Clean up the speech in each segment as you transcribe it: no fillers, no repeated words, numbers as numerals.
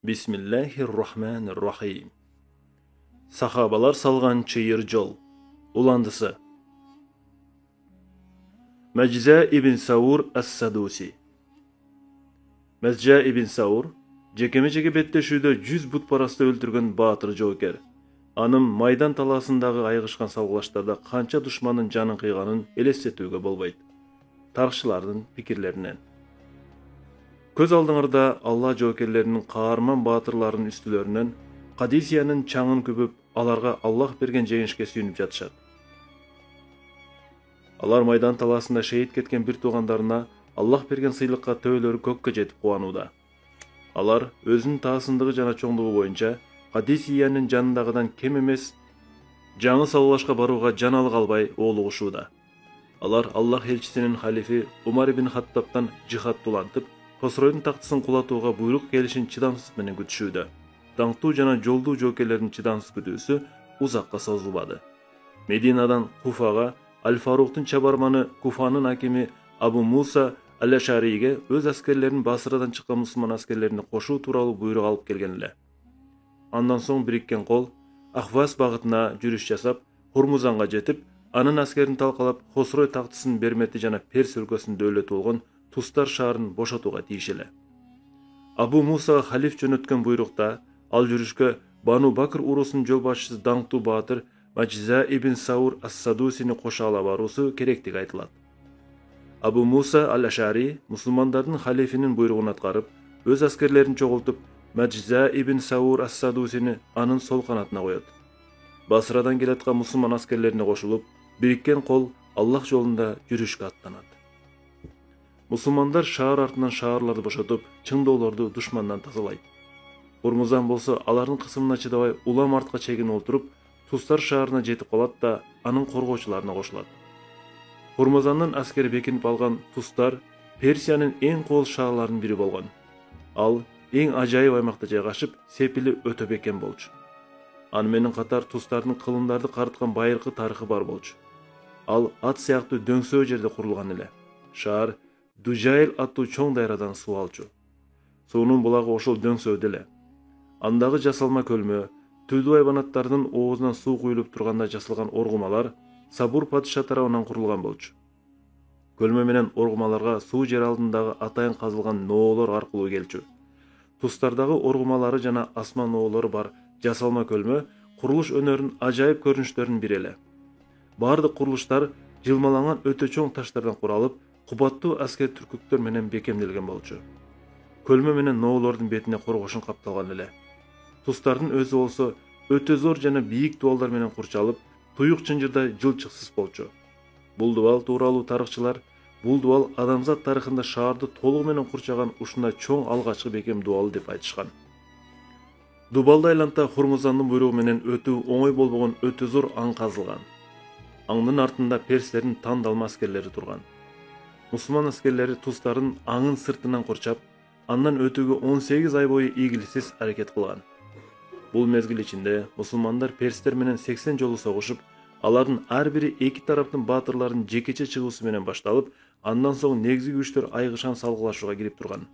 Bismillahirrahmanirrahim. Sahabalar salgan çıyır jol. Ulandısı. Mecza ibn Saur as-Sadusi. Mecza ibn Saur, jekeme-jeke betteşүүдө 100 butparasты öldürgөн batır joker. Анын майдан таласындагы айгышкан салгылаштарда канча душмандын жанын кыйганын элестетүүгө болбойт. Тарыхчылардын пикирлеринен. Көз алдыңарда Алла жоокерлеринин каарман баатырларынын үстүлөрүнөн Кадисиянын чаңын күбүп, аларга Аллах берген жеңишке сүйүнүп жатышат. Алар майдан таласында шейит кеткен бир туугандарына Аллах берген сыйлыкка төөлөрү көккө жетип кубанууда. Алар өзүнүн таасындыгы жана чоңдугу боюнча Кадисиянын жанындагыдан кем эмес жаңы салгылашка барууга жаналык албай оолугушууда. Алар Аллах элчисинин халифи Умар ибн Хаттабтан жихадты улантып, Хосройдун тактысын кулатууга буйрук келишин чыдамсыз менен күтүшүүдө. Даңктуу жана жолдуу жоокерлердин чыдамсыз күтүүсү узакка созулбады. Мединадан Куфага Аль-Фаруктун чабарманы Куфанын акими Абу Муса Аль-Ашариге өз аскерлерин Басрадан чыккан мусулман аскерлерине кошуу тууралуу буйрук алып келген эле. Андан соң бириккен кол Ахваз багытына жүрүш жасап, Хурмузанга жетип, анын аскерин талкалап, Хосрой тактысын бермети жана Перс өлкөсүнүн дөөлөтү болгон Тустар шаарын бошотууга тийиш эле. Абу Мусага халиф жөнөткөн буйрукта ал жүрүшкө Бану Бакр урусунун жол башчысы даңктуу баатыр Мажза ибн Саур ас-Садусини кошо ала баруусу керектиги айтылат. Абу Муса Аль-Ашари мусулмандардын халифинин буйругун аткарып, өз аскерлерин чогултуп, Мажза ибн Саур ас-Садусини анын сол канатына коет. Басрадан келаткан мусулман аскерлерине кошулуп, бириккен кол Аллах жолунда жүрүшкө аттанат. Мусулмандар шаар артынан шаарларды бошотуп, чыңдоолорду душмандан тазалайт. Хурмузан болсо алардын кысымына чыдабай улам артка чегинип отуруп, Тустар шаарына жетип калат да анын коргоочуларына кошулат. Хурмузандын аскери бекинип алган Тустар Персиянын эң кол шаарларынын бири болгон. Ал эң ажайып аймакта жайгашып, сепили өтө бекем болчу. Аны менен катар Тустардын кылымдарды карыткан байыркы тарыхы бар болчу. Ал ат сыяктуу дөңсөө жерде курулган эле. Шаар Дужайл аттуу чоң дайрадан суу алчу. Суунун булагы ошол дөңсөөдө эле. Андагы жасалма көлмө, түздүү айбанаттардын оозунан суу куюлуп турганда жасалган оргумалар Сабур падыша тарабынан курулган болчу. Көлмө менен оргумаларга суу жер алдындагы атайын казылган ноолор аркылуу келчү. Тустардагы оргумалары жана асма ноолору бар жасалма көлмө курулуш өнөрүнүн ажайып көрүнүштөрүнүн бири эле. Бардык курулуштар жылмаланган өтө чоң таштардан куралып, кубаттуу аскер түркүктөр менен бекемделген болчу. Көлмө менен ноолордун бетине коргошун капталган эле. Тустардын өзү болсо өтө зор жана бийик дубалдар менен курчалып, туюк чынжырда жылчыксыз болчу. Бул дубал тууралуу тарыхчылар бул дубал адамзат тарыхында шаарды толугу менен курчаган ушундай чоң алгачкы бекем дубал деп айтышкан. Дубалды айланта Хурмузандын буйругу менен өтүү оңой болбогон өтө зор аң казылган. Аңдын артында перстердин тандалма аскерлери турган. Мусулман аскерлери Тустардын аңын сыртынан курчап, андан өтүүгө 18 ай бою ийгиликсиз аракет кылган. Бул мезгил ичинде мусулмандар перстер менен 80 жолу согушуп, алардын ар бири эки тараптын баатырларынын жекече чыгуусу менен башталып, андан соң негизги күчтөр айгышан салгылашууга кирип турган.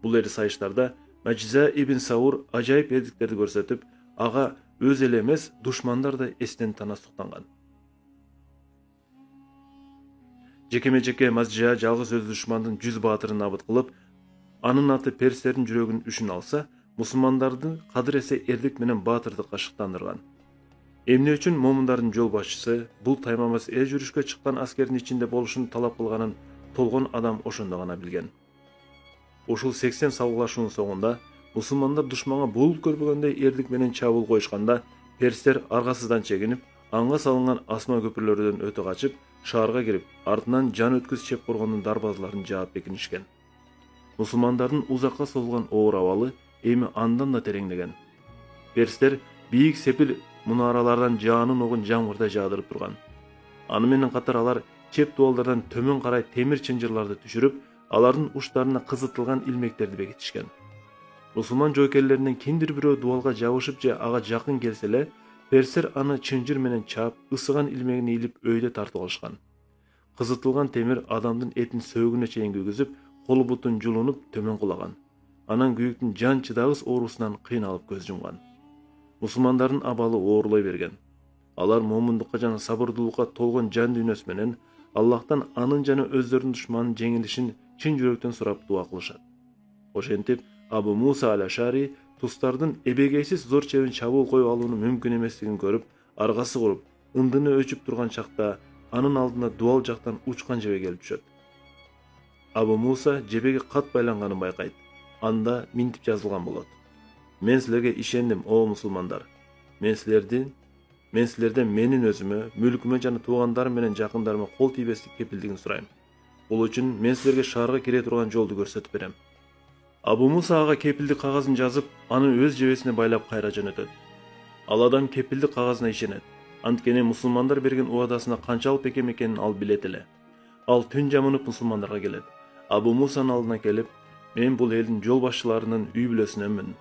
Бул эри сайыштарда Мажза ибн Саур ажайып эрдиктерди көрсөтүп, ага өз эле эмес, душмандар да эстен тана суктанган. Жекеме-жеке Мажза жалгыз өз душмандын 100 баатырын набыт кылып, анын аты перстердин жүрөгүнүн үшүн алса, мусулмандардын кадыр эсе эрдик менен баатырдыкка шыктандырган. Эмне үчүн момундардын жол башчысы бул таймамас эл жүрүшкө чыккан аскердин ичинде болушун талап кылганын толгон адам ошондо гана билген. Ушул 80 салгылашуунун соңунда мусулмандар душманга булут көрбөгөндөй эрдик менен чабуул коюшканда, перстер аргасыздан чегинип, аңга салынган асма көпүрлөрдөн өтө качып, шаарга кирип, артынан жан өткүз чеп коргондун дарбазаларын жаап бекинишкен. Мусулмандардын узакка созулган оор абалы эми андан да тереңдеген. Перстер бийик сепил мунаралардан жаанын огун жамгырдай жаадырып турган. Аны менен катар алар чеп дубалдардан төмөн карай темир чынжырларды түшүрүп, алардын уштарына кызытылган илмектерди бекитишкен. Мусулман жоокерлеринен кимдир бирөө дубалга жабышып же ага жакын келсе эле, перстер аны чынжыр менен чаап, ысыган илмегин ийилип өйдө тартып алышкан. Кызытылган темир адамдын этин сөөгүнө чейин күйгүзүп, колу бутун жулунуп төмөн кулаган. анан күйүктүн жан чыдагыс оорусунан кыйналып көз жумган. Мусулмандардын абалы оорлой берген. Алар момундукка жана сабырдуулукка толгон жан дүйнөсү менен Аллахтан анын жана өздөрүнүн душманын жеңилишин чын жүрөктөн сурап дуа кылышат. Ошентип Абу Муса аль-Ашари тустардын эбегейсиз зор чебин чабуул коюп алуунун мүмкүн эместигин көрүп, аргасы куруп, ындыны өчүп турган чакта анын алдына дуал жактан учкан жебе келип түшөт. Абу Муса жебеге кат байланганын байкайт. Анда минтип жазылган болот: Мен силерге ишендим, о мусулмандар. Мен силерден менин өзүмө, мүлкүмө жана туугандарым менен жакындарыма кол тийбестик кепилдигин сурайм. Бул үчүн мен силерге шаарга кире турган жолду көрсөтүп берем. Абу Муса ага кепилдик кагазын жазып, аны өз жебесине байлап кайра жөнөтөт. Ал адам кепилдик кагазына ишенет. Анткени мусулмандар берген уадасына канчалык бекем экенин ал билет эле. Ал түн жамынып мусулмандарга келет. Абу Мусанын алдына келип: Мен бул элдин жол башчыларынын үй бүлөсүнөнмүн.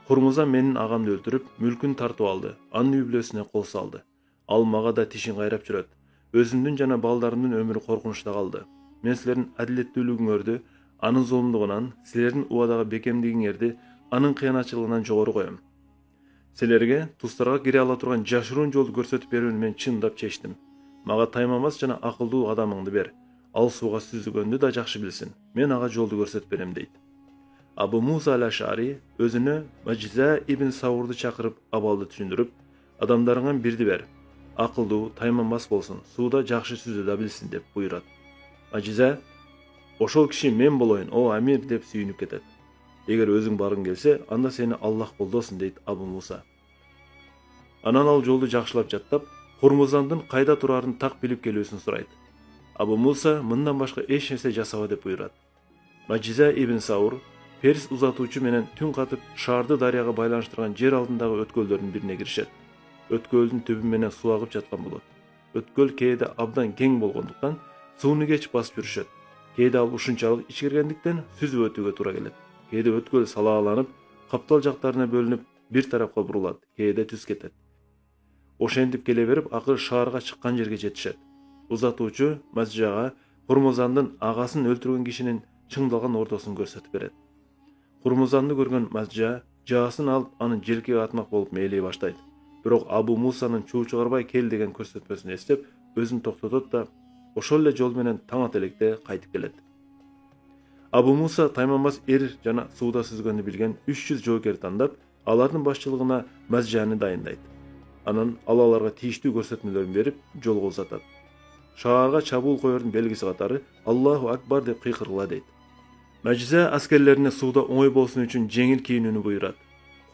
Хурмузан менин агамды өлтүрүп, мүлкүн тартып алды. Анын үй бүлөсүнө кол салды. Ал мага да тишин кайрап жүрөт. Өзүмдүн жана балдарымдын өмүрү коркунучта калды. Мен силердин адилеттүүлүгүңөрдү, анын зулумдугунан, силердин убадага бекемдигиңерди анын кыянатчылыгынан жогору коем. Силерге тустарга кире ала турган жашыруун жолду көрсөтүп берүүнү мен чындап чечтим. Мага таймамас жана акылдуу адамыңды бер. Ал сууга сүзүлгөндү да жакшы билсин. Мен ага жолду көрсөтүп берем дейт. Абу Муса аль-Ашари өзүнө Мажиза ибн Саурду чакырып абалды түшүндүрүп, адамдарыңан бирди бер. Акылдуу, таймамас болсун, сууда жакшы сүзө да билсин деп буйрат. Мажиза: Ошол киши мен болоюн, о амир, деп сүйүнүп кетет. Эгер өзүң баргың келсе, анда сени Аллах колдосун, дейт Абу Муса. Анан ал жолду жакшылап жаттап, Хурмузандын кайда турарын так билип келүүсүн сурайт. Абу Муса мындан башка эч нерсе жасаба деп буйрат. Мажиза ибн Саур перс узатуучу менен түн катып шаарды дарыяга байланыштырган жер алдындагы өткөлдөрдүн бирине киришет. Өткөлдүн түбү менен суу агып жаткан болот. Өткөл кээде абдан кең болгондуктан сууну кеч басып жүрүшөт. Кээде ал ушунчалык ичкиргендиктен сүзүп өтүүгө туура келет. Кээде өткөл салааланып, каптал жактарына бөлүнүп, бир тарапка бурулат, кээде түз кетет. Ошентип келе берип, акыры шаарга чыккан жерге жетишет. Узатуучу Мажижага Хурмузандын агасын өлтүргөн кишинин чыңдалган ортосун көрсөтүп берет. Хурмузанды көргөн Мажижа жаасын алып, анын желкеге атмак болуп мээлей баштайт. Бирок Абу Мусанын чуу чыгарбай кел деген көрсөтмөсүн эстеп, өзүн токтотот да ошол эле жол менен таң ата электе кайтып келет. Абу Муса таймамас эр жана сууда сүзгөндү билген 300 жоокер тандап, алардын башчылыгына Мажижаны дайындайт. Анан аларга тийиштүү көрсөтмөлөрүн берип, жолго узатат. Шаарга чабуул коердун белгиси катары Аллаху акбар деп кыйкыргыла дейт. Мажиза аскерлерине сууда оңой болсун үчүн жеңил кийинүүнү буйрат.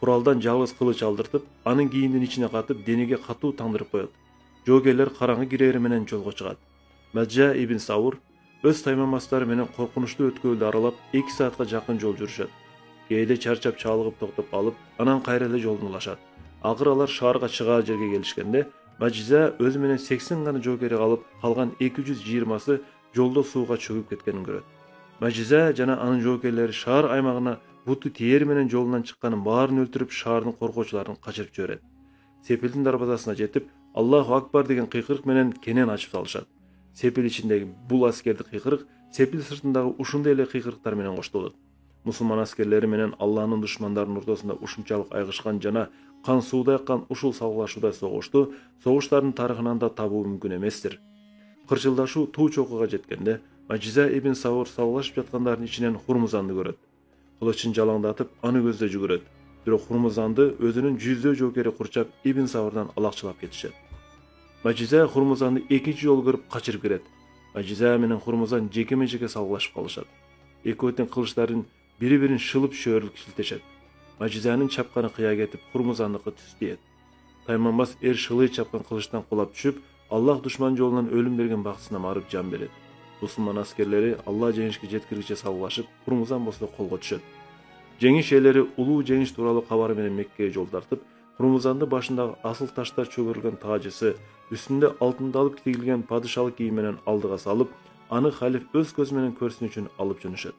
Куралдан жалгыз кылыч алдыртып, анын кийимдин ичине катып, денеге катуу тандырып коет. Жоокерлер караңгы кирери менен жолго чыгат. Мажижа ибн Саур өз таймамастары менен коркунучтуу өткөлдү аралап 2 саатка жакын жол жүрүшөт. Кээде чарчап чалыгып токтоп калып, анан кайра эле жолдун улашат. Акыры алар шаарга чыгаар жерге келишкенде, Мажиза өзү менен 80 гана жоокери калып, калган 220сы жолдо сууга чөгүп кеткенин көрөт. Мажиза жана анын жоокерлери шаар аймагына буту тиери менен жолунан чыкканын баарын өлтүрүп, шаардын коргоочуларын качырып жиберет. Сепилдин дарбазасына жетип, Аллаху акбар деген кыйкырык менен кенен ачып салышат. Сепил ичиндеги бул аскердик кыйкырык сепил сыртындагы ушундай эле кыйкырыктар менен коштолот. Мусулман аскерлери менен Аллахнын душмандарынын ортосунда ушунчалык айгышкан жана кан суудай аккан ушул салгылашууда согушту согуштардын тарыхынан да табуу мүмкүн эместир. Кырчылдашуу туу чокуга жеткенде, Мажиза ибн Саур салгылашып жаткандардын ичинен Хурмузанды көрөт. Кылычын жалаңдатып, аны көздөй жүгүрөт. Бирок Хурмузанды өзүнүн жүздөй жоокери курчап ибн Саурдан алакчылап кетишет. Мажиза Хурмузанды экинчи жолу көрүп качырып кирет. Мажиза менен Хурмузан жекеме-жеке салгылашып калышат. Экөөтүн кылычтарын бири-бирин шылып шөөрүлүп шилтешет. Мажизанын чапканы кыя кетип, Хурмузандыкы түз тиет. Таймамас эр шылый чапкан кылычтан кулап түшүп, Аллах душман жолунан өлүм берген бактысына марып жан берет. Мусулман аскерлери Алла жеңишке жеткиргиче салгылашып, Хурмузан болсо колго түшөт. Жеңиш ээлери улуу жеңиш тууралуу кабары менен Меккеге жол тартып, Хурмузанды башындагы асыл таштар чөгөрүлгөн тажысы, үстүндө алтындалып тигилген падышалык кийим менен алдыга салып, аны халиф өз көзү менен көрсүн үчүн алып жөнөшөт.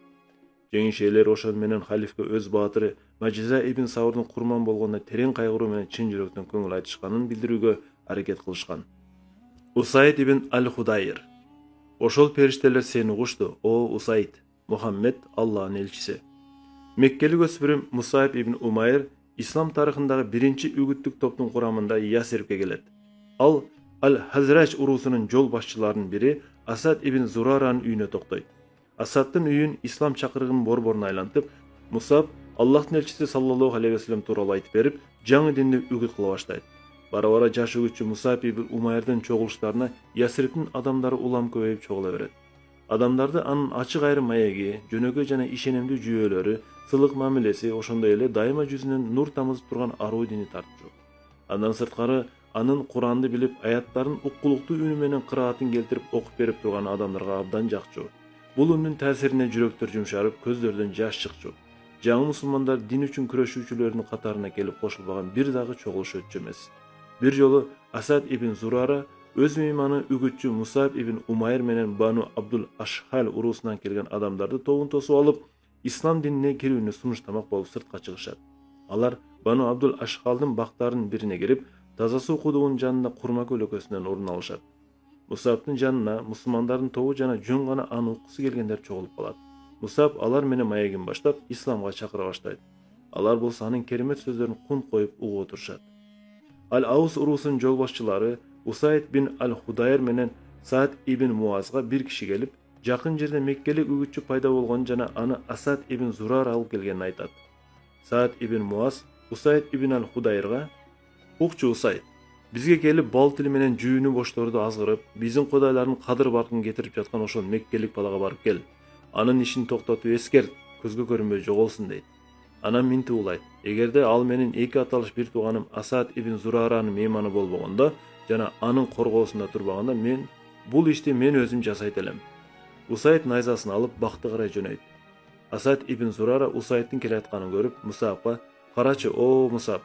Жеңиш ээлери ошон менен халифке өз баатыры Мажиза ибн Саурдун курман болгонуна терең кайгыруу менен чын жүрөктөн көңүл айтышканын билдирүүгө аракет кылышкан. Усайд ибн аль-Худайр: Ошол периштелер сени угушту, о Усайд, Мухаммед Аллахнын элчиси. Меккелик өспүрүм Мусайб ибн Умайр ислам тарыхындагы биринчи үгүттүк топтун курамында Ясирбке келет. Ал Ал-Хазрач урусунун жол башчыларынын бири Асад ибн Зураранын үйүнө токтойт. Асадтын үйүн ислам чакырыгынын борборуна айлантып, Мусаб Аллахтын элчиси саллаллаху алейхи ва саллям тууралуу айтып берип, жаңы динди үгүт кыла баштайт. Бара-бара жаш үгүтчү Мусаб ибн Умайрдын чогулуштарына Ясирбтин адамдары улам көбөйүп чогула берет. Адамдарды анын ачык айрым маеги, жөнөкөй жана ишенимдүү жүйөлөрү, сылык мамилеси, ошондой эле дайыма жүзүнөн нур тамызып турган аруу дини тартчу. Андан сырткары анын Куранды билип, аяттарын уккулуктуу үнү менен кыраатын келтирип окуп берип турган адамдарга абдан жакчу. Бул үнүнүн таасирине жүрөктөр жумшарып, көздөрдөн жаш чыкчу. Жаңы мусулмандар дин үчүн күрөшүүчүлөрдүн катарына келип кошулбаган бир дагы чогулуш өтчү эмес. Бир жолу Асад ибн Зурара өз мейманы үгүтчү Мусаб ибн Умайр менен Бану Абдул Ашхал урусунан келген адамдарды тобун тосуп алып, ислам динине кирүүнү сунуштамак болуп сыртка чыгышат. Алар Бану Абдул Ашхалдын бактарынын бирине кирип, таза суу кудугунун жанында курма көлөкөсүнөн орун алышат. Мусабтын жанына мусулмандардын тобу жана жөн гана аны уккусу келгендер чогулуп калат. Мусаб алар менен маегин баштап, исламга чакыра баштайт. Алар болсо анын керемет сөздөрүн кунт коюп угуп отурушат. Ал-Аус урусунун жол башчылары Усайд бин Ал-Худайр менен Саад ибн Муазга бир киши келип, жакын жерде Меккелик үгүтчү пайда болгонун жана аны Асад ибн Зурар алып келгенин айтат. Саад ибн Муаз Усайд ибн Ал-Худайрга: "Укчу Усайд, бизге келип бал тили менен жүүнү бошторду азгырып, биздин кудайлардын кадыр баркын кетирип жаткан ошол Меккелик балага барып кел. Анын ишин токтотуп эскерт, көзгө көрүнбөй жоголсун" дейт. Анан минтип улайт: "Эгерде ал менин эки аталыш бир тууганым Асад ибн Зураранын мейманы болбогондо жана анын коргоосунда турбаганда мен бул ишти мен өзүм жасайт элем." Усайд найзасын алып бакты карай жөнөйт. Асад ибн Зурара Усайдтын келе атканын көрүп, Мусабка: "Карачы, о Мусаб,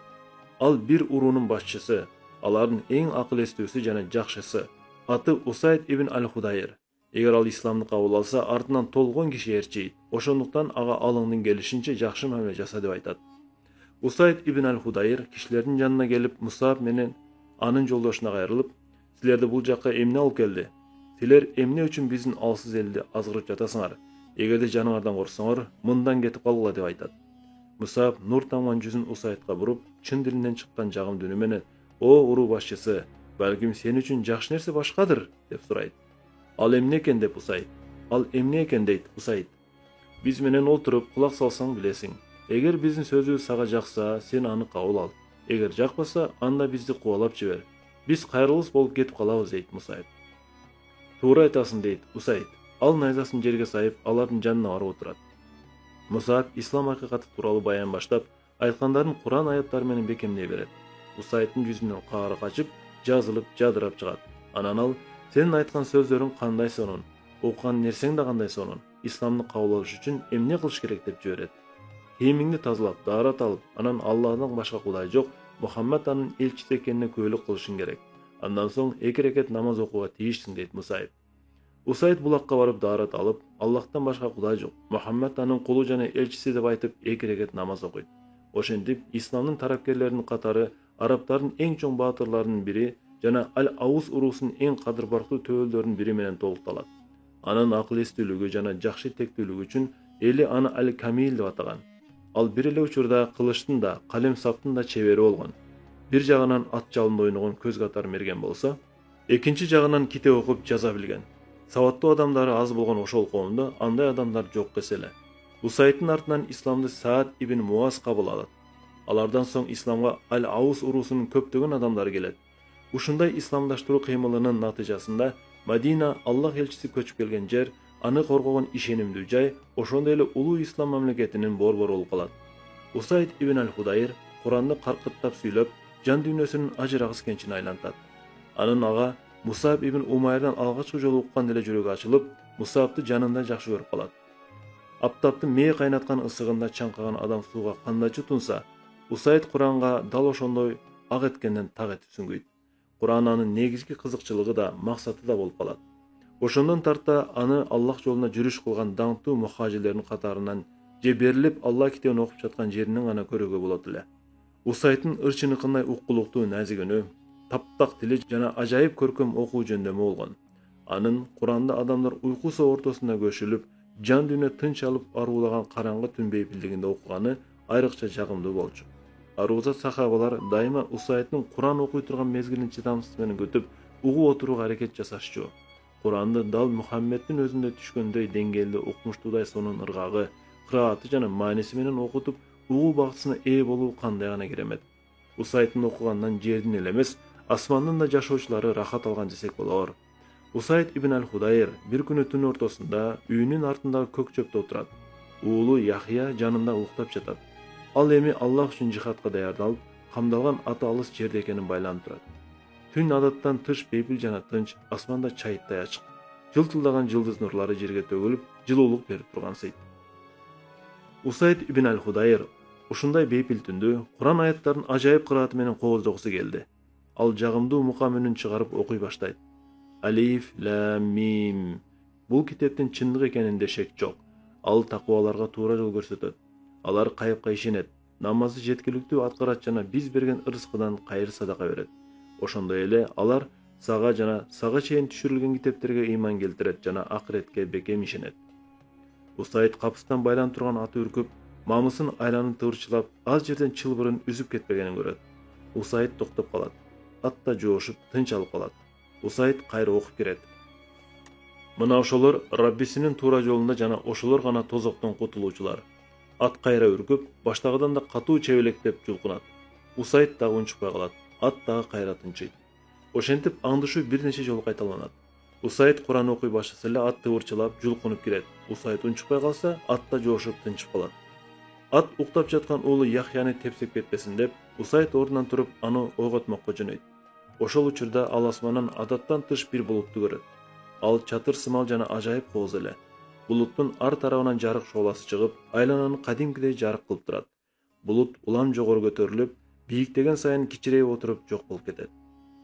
ал бир уруунун башчысы, алардын эң акыл эстүүсү жана жакшысы. Аты Усайд ибн Ал-Худайр. Эгер ал исламды кабыл алса, артынан толгон киши ээрчийт. Ошондуктан ага алыңдын келишинче жакшы мамиле жаса" деп айтат. Усайд ибн Ал-Худайр кишилердин жанына келип, Мусаб менен анын жолдошуна кайрылып: "Силерди бул жакка эмне алып келди? Силер эмне үчүн биздин алсыз элди азгырып жатасыңар? Эгерде жаныңардан корксоңор, мындан кетип калгыла" деп айтат. Мусаб нур тамган жүзүн Усайдка буруп, чын дилинен чыккан жагымдуу үнү менен: "О уруу башчысы, балким сен үчүн жакшы нерсе башкадыр" деп сурайт. "Ал эмне экен?" деп Усайд. "Ал эмне экен?" дейт Усайд. "Биз менен отуруп кулак салсаң билесиң. Эгер биздин сөзүбүз сага жакса, сен аны кабыл ал. Эгер жакпаса, анда бизди кубалап жибер. Биз кайрылыс болуп кетип калабыз" дейт Мусайд. "Туура айтасың" дейт Усайд. Ал найзасын жерге сайып, алардын жанына барып отурат. Мусаб ислам акыйкаты тууралуу баян баштап, айткандарын Куран аяттары менен бекемдей берет. Усайдтын жүзүнөн каары качып, жазылып, жадырап чыгат. Анан ал: "Сенин айткан сөздөрүң кандай сонун? Окуган нерсең да кандай сонун? Исламды кабыл алыш үчүн эмне кылыш керек?" деп жиберет. "Кийимиңди тазалап, даарат алып, анан Аллахтан башка кудай жок, Мухаммад анын элчиси экенине күбөлүк кылышың керек. Андан соң 2 рекет намаз окууга тийиштиң" дейт Мусайд. Усайд булакка барып даарат алып, Аллахтан башка кудай жок, Мухаммад анын кулу жана элчиси деп айтып 2 рекет намаз окуйт. Ошентип, исламдын тарапкерлеринин катары арабтардын эң чоң баатырларынын бири жана Ал-Аус урусунун эң кадыр барктуу төөлдөрүнүн бири менен толукталат. Анын акыл эстүүлүгү жана жакшы тектүүлүгү үчүн эли аны Ал-Камил деп атаган. Ал бир эле учурда кылычтын да, калем саптын да чебери болгон. Бир жагынан ат жалында ойногон көз катар мерген болсо, экинчи жагынан китеп окуп жаза билген. Сабаттуу адамдары аз болгон ошол коомдо андай адамдар жок эс эле. Усайдтын артынан исламды Саад ибн Муаз кабыл алат. Алардан соң исламга Ал-Аус урусунун көптөгөн адамдары келет. Ушундай исламдаштыруу кыймылынын натыйжасында Мадина Аллах элчиси көчүп келген жер, аны коргогон ишенимдүү жай, ошондой эле улуу ислам мамлекетинин борбору болуп калат. Усайд ибн Ал-Худайр Куранды каркыттап сүйлөп, жан дүйнөсүнүн ажырагыс кенчин айлантат. Анын ага Мусаб ибн Умайрдан алгачкы жолу уккан эле жүрөгү ачылып, Мусабты жанында жакшы көрүп калат. Аптаптын мээ кайнаткан ысыгында чаңкаган адам сууга кандай чутунса, Усайд Куранга дал ошондой ак эткенден так этип сүңгүйт. Куран анын негизги кызыкчылыгы да, максаты да болуп калат. Ошондон тарта аны Аллах жолуна жүрүш кылган даңктуу мухажирлердин катарынан же берилип Аллах китебин окуп жаткан жеринен гана көрүүгө болот эле. Усайдтын ырчыныкындай уккулуктуу нәзик үнү, таптак тили жана ажайып көркөм окуу жөндөмү болгон. Анын Куранда адамдар уйкусу ортосунда көшүлүп, жан дүйнө тынч алып аруулаган караңгы түн бейпилдигинде окуганы айрыкча жагымдуу болчу. Арузат сахабалар дайыма Усайдтын Куран окуй турган мезгилин чыдамсыз менен күтүп, угуп отурууга аракет жасашчу. Куранды дал Мухаммеддин өзүндө түшкөндөй деңгээлде укмуштуудай сонун ыргагы, кырааты жана мааниси менен окутуп, угуу багытысына ээ болуу кандай гана керемет. Усайдтын окугандан жердин эле эмес, асмандын да жашоочулары рахат алган десек болор. Усайд ибн аль-Худайр бир күнү түн ортосунда үйүнүн артындагы көк чөптө отурат. Уулу Яхья жанында уктап жатат. Ал эми Аллах үчүн жихадка даярдалып, камдалган аты алыс жерде экенин байланып турат. Түн адаттан тыш бейпил жана тынч, асманда чайыттай ачык. Жылтылдаган жылдыз нурлары жерге төгүлүп, жылуулук берип тургансыйт. Усайд ибн аль-Худайр ушундай бейпил түндө Куран аяттарын ажайып кырааты менен кооздогусу келди. Ал жагымдуу мукам үнүн чыгарып окуй баштайт. Алиф, лам, мим. Бул китептин чындык экенинде шек жок. Ал такубаларга туура жол көрсөтөт. Алар кайыпка ишенет, намазды жеткиликтүү аткарат жана биз берген ырыскыдан кайыр садака берет. Ошондой эле алар сага жана сага чейин түшүрүлгөн китептерге ыйман келтирет жана акыретке бекем ишенет. Усайд капыстан байланып турган аты үркүп, мамысын айланып тыгырчылап, аз жерден чылбырын үзүп кетпегенин көрөт. Усайд токтоп калат. Ат да жоошуп, тынч алып калат. Усайд кайра окуп кирет. Мына ошолор Раббисинин туура жолунда жана ошолор гана тозоктон кутулуучулар. Ат кайра үркүп, баштагыдан да катуу чебелектеп жулкунат. Усайд дагы унчукпай калат. Ат дагы кайра тынчыйт. Ошентип аңдышуу бир нече жолу кайталанат. Усайд Куран окуй баштаса эле ат тыбырчылап, жулкунуп кирет. Усайд унчукпай калса, ат да жоошуп тынчып калат. Ат уктап жаткан уулу Яхьяны тепсип кетпесин деп, Усайд ордунан туруп, аны ойготмокко жөнөйт. Ошол учурда ал асмандан адаттан тыш бир булутту көрөт. Ал чатыр сымал жана ажайып кооз эле. Булуттун ар тарабынан жарык шооласы чыгып, айлананы кадимкидей жарык кылып турат. Булут улам жогору көтөрүлүп, бийиктеген сайын кичирейип отуруп жок болуп кетет.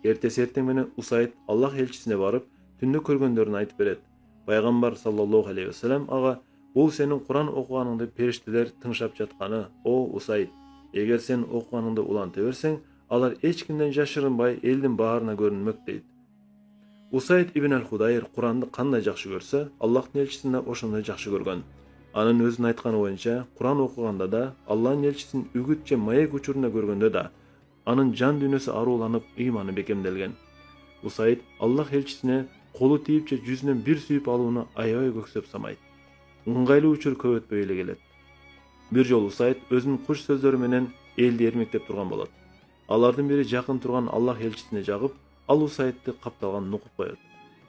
Эртеси эртең менен Усайд Аллах элчисине барып, түндө көргөндөрүн айтып берет. Пайгамбар саллаллаху алейхи ва саллям ага: "Бул сенин Куран окуганыңды периштелер тыңшап жатканы, о Усайд. Эгер сен окуганыңды уланта берсең, алар эч кимден жашырынбай элдин баарына көрүнмөк" дейт. Усайд ибн аль-Худайр Куранды кандай жакшы көрсө, Аллахтын элчисин да ошондой жакшы көргөн. Анын өзүнүн айтканы боюнча, Куран окуганда да, Аллахтын элчисин үгүт же маек учурунда көргөндө да, анын жан дүйнөсү арууланып, ыйманы бекемделген. Усайд Аллах элчисине колу тийип же жүзүнөн бир сүйүп алууну аябай көксөп самайт. Ыңгайлуу учур көп өтпөй эле келет. Бир жолу Усайд өзүнүн куш сөздөрү менен элди эрмектеп турган болот. Алардын бири жакын турган Аллах элчисине жагып, ал Усайдты капталган нукуп коет.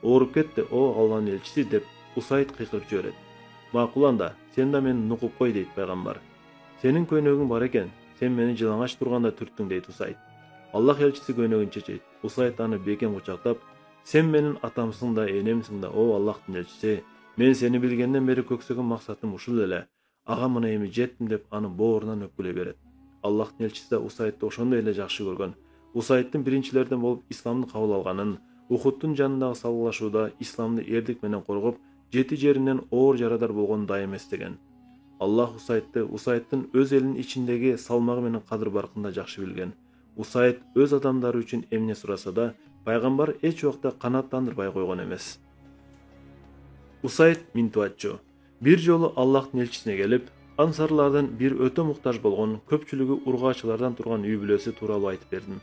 "Ооруп кетти, о Аллахтын элчиси" деп Усайд кыйкырып жиберет. "Макул анда, сен да мени нукуп кой" дейт пайгамбар. "Сенин көйнөгүң бар экен, сен мени жылаңач турганда түрттүң" дейт Усайд. Аллах элчиси көйнөгүн чечет. Усайд аны бекем кучактап: "Сен менин атамсың да, энемсиң да, о Аллахтын элчиси. Мен сени билгенден бери көксөгөн максатым ушул эле. Ага мына эми жеттим" деп аны боорунан өпкүлөй берет. Аллахтын элчиси да Усайдты ошондой эле жакшы көргөн. Усайдтын биринчилерден болуп исламды кабыл алганын, Ухудтун жанындагы салгылашууда исламды эрдик менен коргоп, жети жеринен оор жарадар болгонун дайым эстеген. Аллах Усайдтын өз элинин ичиндеги салмагы менен кадыр баркында жакшы билген. Усайд өз адамдары үчүн эмне сураса да, пайгамбар эч убакта канааттандырбай койгон эмес. Усайд минтуатчу. Бир жолу Аллахтын элчисине келип, ансарлардан бир өтө муктаж болгон, көпчүлүгү ургаачылардан турган үй бүлөсү тууралуу айтып бердим.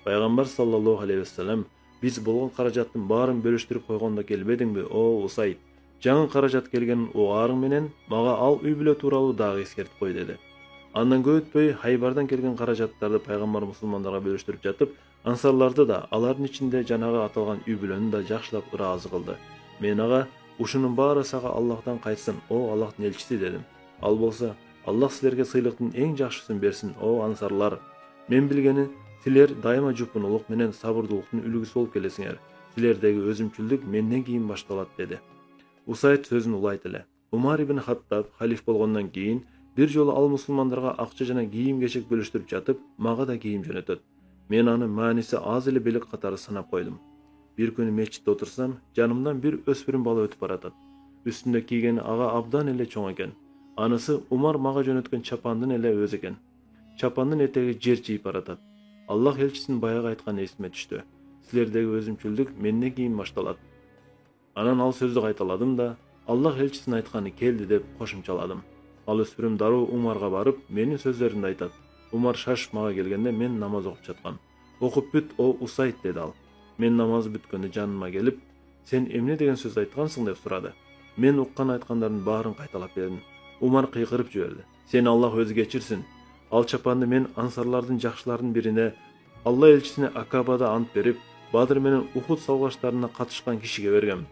Пайгамбар саллаллаху алейхи ва саллям: "Биз болгон каражаттын баарын бөлүштүрүп койгондо келбедиңби, о Усайд? Жаңы каражат келгенин угаарың менен мага ал үй бүлө тууралуу дагы эскертип кой" деди. Андан көп өтпөй Хайбардан келген каражаттарды пайгамбар мусулмандарга бөлүштүрүп жатып, ансарларды да, алардын ичинде жанагы аталган үй бүлөнү да жакшылап ыраазы кылды. "Мен ага: ушунун баары сага Аллахтан кайтсын, о Аллахтын элчиси" дедим. Ал болсо: "Аллах силерге сыйлыктын эң жакшысын берсин, о ансарлар. Мен билгени, силер дайыма жупунулук менен сабырдуулуктун үлгүсү болуп келесиңер. Силердеги өзүмчүлдүк менден кийин башталат" деди. Усайд сөзүн улайт эле. Умар ибн Хаттаб халиф болгондон кийин бир жолу ал мусулмандарга акча жана кийим-кечек бөлүштүрүп жатып, мага да кийим жөнөтөт. Мен аны мааниси аз эле белек катары санап койдум. Бир күнү мечитте отурсам, жанымдан бир өспүрүм бала өтүп баратат. Үстүндө кийгени ага абдан эле чоң экен. Анысы Умар мага жөнөткөн чапандын эле өзү экен. Чапандын этеги жер жийип баратат. Аллах элчисинин баягы айтканы эсиме түштү. "Силердеги өзүмчүлдүк менден кийин башталат." Анан ал сөздү кайталадым да, Allah elçisinin ayтканы келди деп кошумчаладым. Ал өспүрүм дароо Умарга барып, менин сөздөрүмдү айтат. Умар шашып мага келгенде мен намаз окуп жаткам. Окуп бүт, о Усайд деди ал. Мен намазы бүткөндө жаныма келип, сен эмне деген сөз айткансың деп сурады. Мен уккан айткандардын баарын кайталап бердим. Умар кыйкырып жиберди. Сени Аллах өзү кечирсин. Ал чапанды мен ансарлардын жакшыларынын бирине, Алла элчисине Акабада ант берип, Бадыр менен Ухуд салгыштарына катышкан кишиге бергем.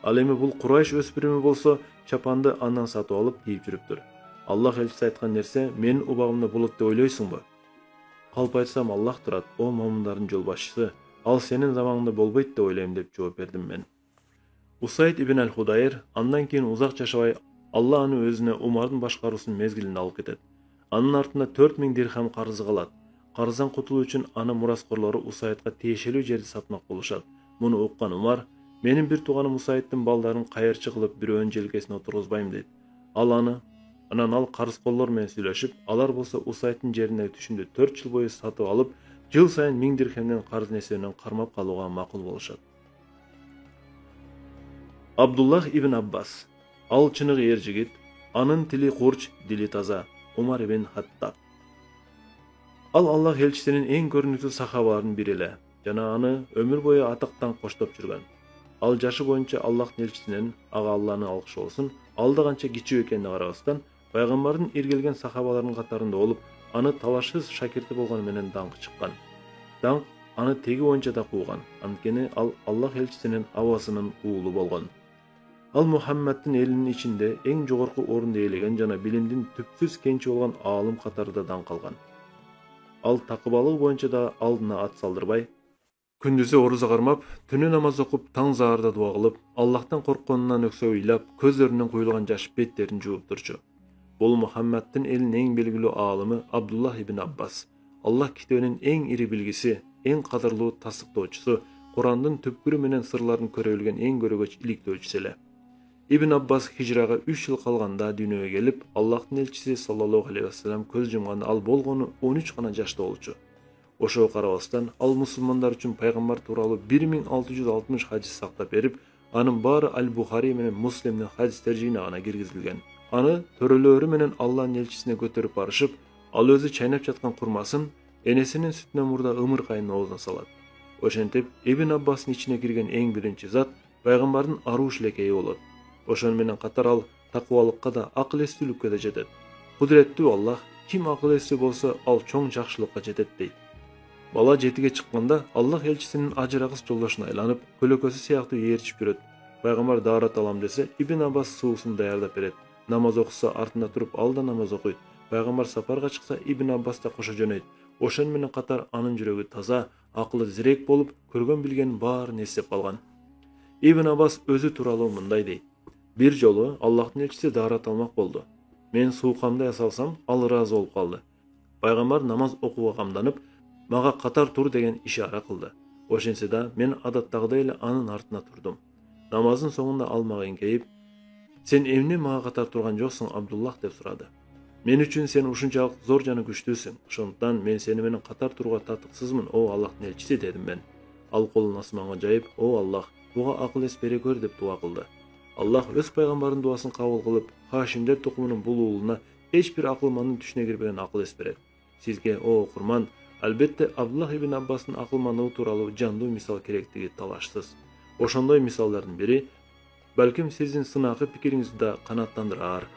Ал эми бул Курайш өспүрүмү болсо, чапанды андан сатып алып кийип жүрүптүр. Аллах элчиси айткан нерсе менин убагымда болот деп ойлойсуңбу? Калп айтсам Аллах турат, о момундардын жол башчысы, ал сенин заманыңда болбойт деп ойлойм деп жооп бердим мен. Усайд ибн аль-Худайр андан кийин узак жашабай, Алла аны өзүнө Умардын башкаруусунун мезгилинде алып кетет. Анын артында 4000 дирхам карызы калат. Карыздан кутулуу үчүн анын мураскорлору Усайдга тиешелүү жерди сатмак болушат. Муну уккан Умар, менин бир тууганым Усайддын балдарын кайырчы кылып бирөөнүн желкесине отургузбайм дейт. Анан ал карызкорлор менен сүйлөшүп, алар болсо Усайддын жериндеги түшүмдү 4 жыл бою сатып алып, жыл сайын 1000 дирхемден карыз несебинен кармап калууга макул болушат. Абдуллах ибн Аббас. Ал чыныгы эр жигит, анын тили курч, дили таза. Умар ибн Хаттаб. Ал Аллах элчисинин эң көрүнүктүү сахабаларынын бири эле, жана аны өмүр бою атактан коштоп жүргөн. Ал жашы боюнча Аллахтын элчисинен, ага Алланын алкышы болсун, алда канча кичүү экенине карабастан, пайгамбардын иргелген сахабаларынын катарында болуп, аны талашсыз шакирти болгону менен даңкы чыккан. Даңк аны теги боюнча да кууган, анткени ал Аллах элчисинин абасынын уулу болгон. Ал Мухаммадтын элинин ичинде эң жогорку орунду ээлеген жана билимдин түпсүз кенчи болгон аалым катарында даңк алган. Ал такыбалыгы боюнча да алдына ат салдырбай, күндүзү оруза кармап, түнү намаз окуп, таң заарда дуа кылып, Аллахтан коркконунан өксө ыйлап, көздөрүнөн куйулган жаш беттерин жууп турчу. Бул Мухаммадтын элинин эң белгилүү аалымы Абдуллах ибн Аббас. Аллах китебинин эң ири билгиси, эң кадырлуу тасыктоочусу, Курандын түпкүрү менен сырларын көрө билген эң көрөгөч иликтөөчүсү эле. Ибн Аббас хижрага 3 жыл калганда дүйнөгө келип, Аллахтын элчиси саллаллаху алейхи вассалам көз жумганда ал болгону 13 гана жашта болчу. Ошого карабастан ал мусулмандар үчүн пайгамбар тууралуу 1660 хадис сактап берип, анын баары Аль-Бухари менен Муслимдин хадистер жыйнагына киргизилген. Аны төрөлөрү менен Алланын элчисине көтөрүп барышып, ал өзү чайнап жаткан курмасын энесинин сүтүнөн мурда ымыркайдын оозуна салат. Ошентип, Ибн Аббастын ичине кирген эң биринчи зат пайгамбардын арууш лекеи болот. Ошон менен катар ал такыбалыкка да, акыл эстүүлүккө да жетет. Кудуреттүү Аллах, ким акыл эстүү болсо, ал чоң жакшылыкка жетет дейт. Бала 7-ге чыкканда Аллах элчисинин ажырагыс жолдошуна айланып, көлөкөсү сыяктуу ээрчип жүрөт. Пайгамбар даарат алам десе, Ибн Аббас суусун даярдап берет. Намаз окуса, артында туруп ал да намаз окуйт. Пайгамбар сапарга чыкса, Ибн Аббас да кошо жөнөйт. Ошон менен катар анын жүрөгү таза, акылы зирек болуп, көргөн билгенин баарын эстеп калган. Ибн Аббас өзү тууралуу мындай дейт. Бир жолу Аллахтын элчиси даарат алмак болду. Мен суукамды ясалсам, ал ыраазы болуп калды. Пайгамбар намаз окууга камданып, мага катар тур деген ишара кылды. Ошентсе да мен адаттагыдай эле анын артына турдум. Намаздын соңунда ал мага эңкейип, "Сен эмне мага катар турган жоксуң, Абдуллах?" деп сурады. "Мен үчүн сен ушунчалык зор жана күчтүүсүң. Ошондуктан мен сени менен катар турууга татыксызмын, о Аллахтын элчиси" дедим мен. Ал колун асманга жайып, "О Аллах, буга акыл эс бере көр" деп дуа кылды. Аллах өз пайгамбарынын дуасын кабыл кылып, Хашимдер тукумунун бул уулуна эч бир акылмандын түшүнө кирбеген акыл эс берет. Сизге, о окурман, албетте Абдуллах ибн Аббастын акылмандыгы тууралуу жандуу мисал керектиги талашсыз. Ошондой мисалдардын бири, балким сиздин сынакы пикириңизди да канааттандырар.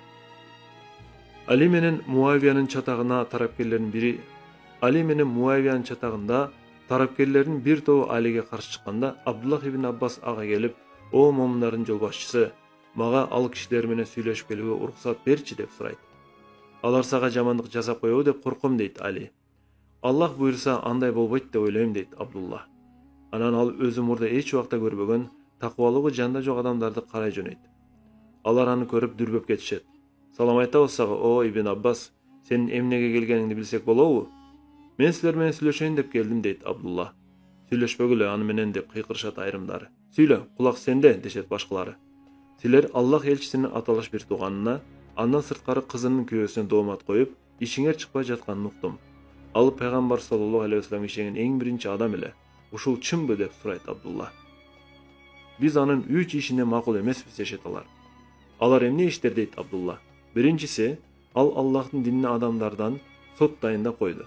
Али менен Муавиянын чатагында тарапкерлердин бир тобу Алиге каршы чыкканда, Абдуллах ибн Аббас ага келип, "О момундардын жол башчысы, мага ал кишилер менен сүйлөшүп келүүгө уруксат берчи" деп сурайт. "Алар сага жамандык жасап коебу деп корком" дейт Али. "Аллах буйруса андай болбойт деп ойлойм" дейт Абдулла. Анан ал өзү мурда эч убакта көрбөгөн, такыбалыгы жанда жок адамдарды карай жөнөйт. Алар аны көрүп дүрбөп кетишет. "Салам айтабыз сага, о Ибн Аббас, сенин эмнеге келгениңди билсек болобу?" "Мен силер менен сүйлөшөйүн деп келдим" дейт Абдулла. "Сүйлөшпөгүлө аны менен" деп кыйкырышат айрымдары. "Сүйлө, кулак сенде" дешет башкалары. "Силер Аллах элчисинин аталаш бир тууганына, андан сырткары кызынын күйөөсүнө доомат коюп, ишиңер чыкпай жатканын уктум. Ал пайгамбар саллаллаху алейхи вассалам ишенген эң биринчи адам эле. Ушул чынбы" деп сурайт Абдулла. biz anın 3 işine makul emesmiz deşet alar. Alar emne işler deyit Abdullah. Birincisi, al Allah'ın dinini adamlardan sot dayında koydu.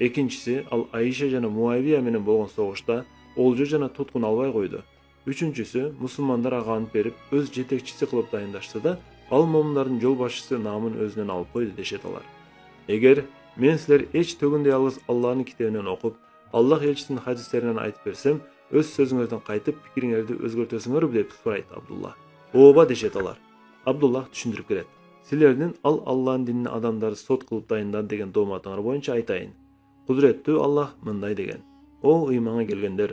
Ekinçisi, al Ayşe jana Muaviye menen bolgon soğuşta olju jana tutkun albay koydu. Üçüncüsü, musulmanlar aganıp berip öz jetekçisi kılıp dayındaştı da al momunların jol başçısı namын özünden alıp koydu deşet alar. Eger men sizler eç tөгүндей algız Allah'ın kitabından okup Allah elçisinin hadislerinden aytıp bersem öz sözüңөрдөн kaytıp pikiриңерди özgөрtösүңөр dep surayt Abdullah. Ооба deşet alar. Abdullah düşündürüp keret. Sizlerden al Allah'ın dinini adamları sot kılıp dayından degen domatыңар boyunca aytayın. Kudrettүү Allah mындай деген. O imana gelgenler,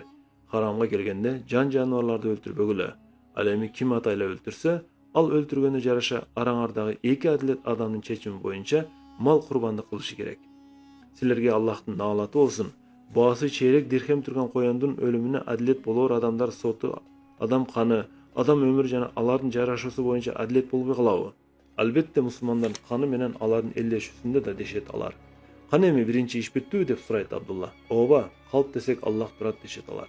haramga gelgende can janavarlарды öldürбөгүлө. Al эми kim atayla öldürse, al öldürgөнү жараша arаңардагы эки адилет адамдын чечими боюнча mal kurbanlık kılışı gerek. Sizlerge Allah'ın naalatı olsun. Boğası çeyrek dirhem turgan koyandın ölümüne adilet bolor adamlar sotu, adam kanı, adam ömür jana aların jaraşısı boyunca adilet bolbay kılabı. Albatta musulmanların kanı menen aların elleşüsünde de deşet alar. Kanı emi birinci iş bittü dep surayt Abdullah. Ооба, kalp desek Allah durat deşet alar.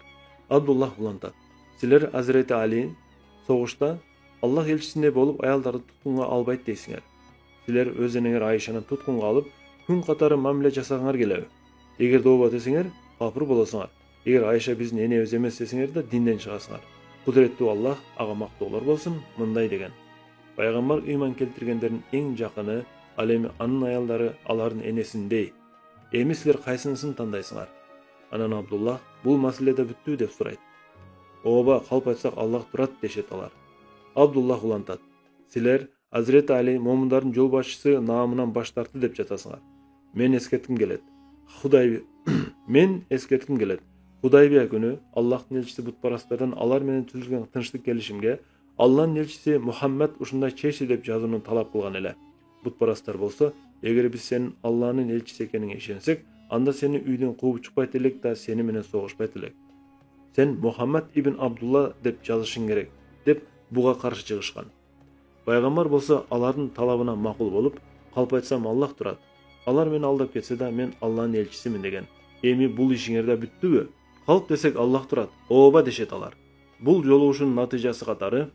Abdullah ulantat. Sizler Hazreti Ali'nin soğuşta Allah elçisinde bolup ayalları tutkunga albayt deysiңер. Sizler özüňer Ayşanyň tutkunga alıp gün katары mamile jasagaňar gelebi. Eger dooba deseňer, kafir bolasaňar. Eger Ayşa biziň enebиz emes deseňer de dinden çygasaňar. Kudrettүү Allah aga maktolar bolsun, mындай деген. Peygamber iman keltirgenlerin en jakını, al emi anın ayallary aların enesindey. Emi sizler kaysynysyny tandaýsyňar? Anan Abdullah bul masalede büttü dep surayt. Ооба, kalp aytsak Allah durat deşet alar. Abdullah ulantat. Sizler Hazreti Ali momunların jol başçısı namынан baş tartты dep jatasыңар. Men eskertkim gelet. Hudaybiya günü Allah'ın elçisi butparastlardan alar menen tüzülgen tınçlık gelişimge Allah'ın elçisi Muhammed uşunday çeşi dep жазууну talap kılgan ele. Butparastlar bolsa, eger biz senin Allah'ın elçisi ekeniňe işensek, anda seni üyden kууp çykpayt elek da seni menen soğuşpayt elek. Sen Muhammed ibn Abdullah dep жазышың gerek dep buga karşı çygyşkan. Peygamber bolsa aların talabına makul bolup, kalp aytsam Allah durat. Alar meni aldap ketse de men Allah'ın elçisimin degen. Emi bul işiňerde büttübü? Kalp desek Allah durat. Ооба deşet alar. Bul joluguşun natijası katары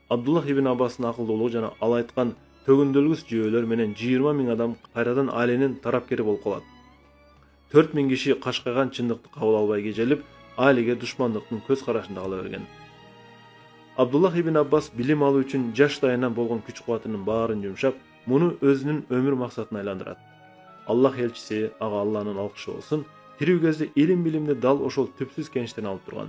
Abdullah ibn Abbas'ın akıldoluğu jana al aytkan tөгүндөлгүс жүйөлөр менен 20 000 adam kayradan ailenin tarapkeri bolup kalat. 4 000 kişi kaşkaygan çындыкты kabul albay kejelip, ailege düşmanlıktın köz karашında kala bergen. Abdullah ibn Abbas bilim alуу üçün jaş dayынан bolgon küç kuwatynın baaryn jumşap, munu özünün ömür maksatyna aylandyrat. Allah elçisi, aga Allah'ın alkışı olsun, tiriw gözde ilim bilimde dal oşol tüpsüz gençten alıp turgan.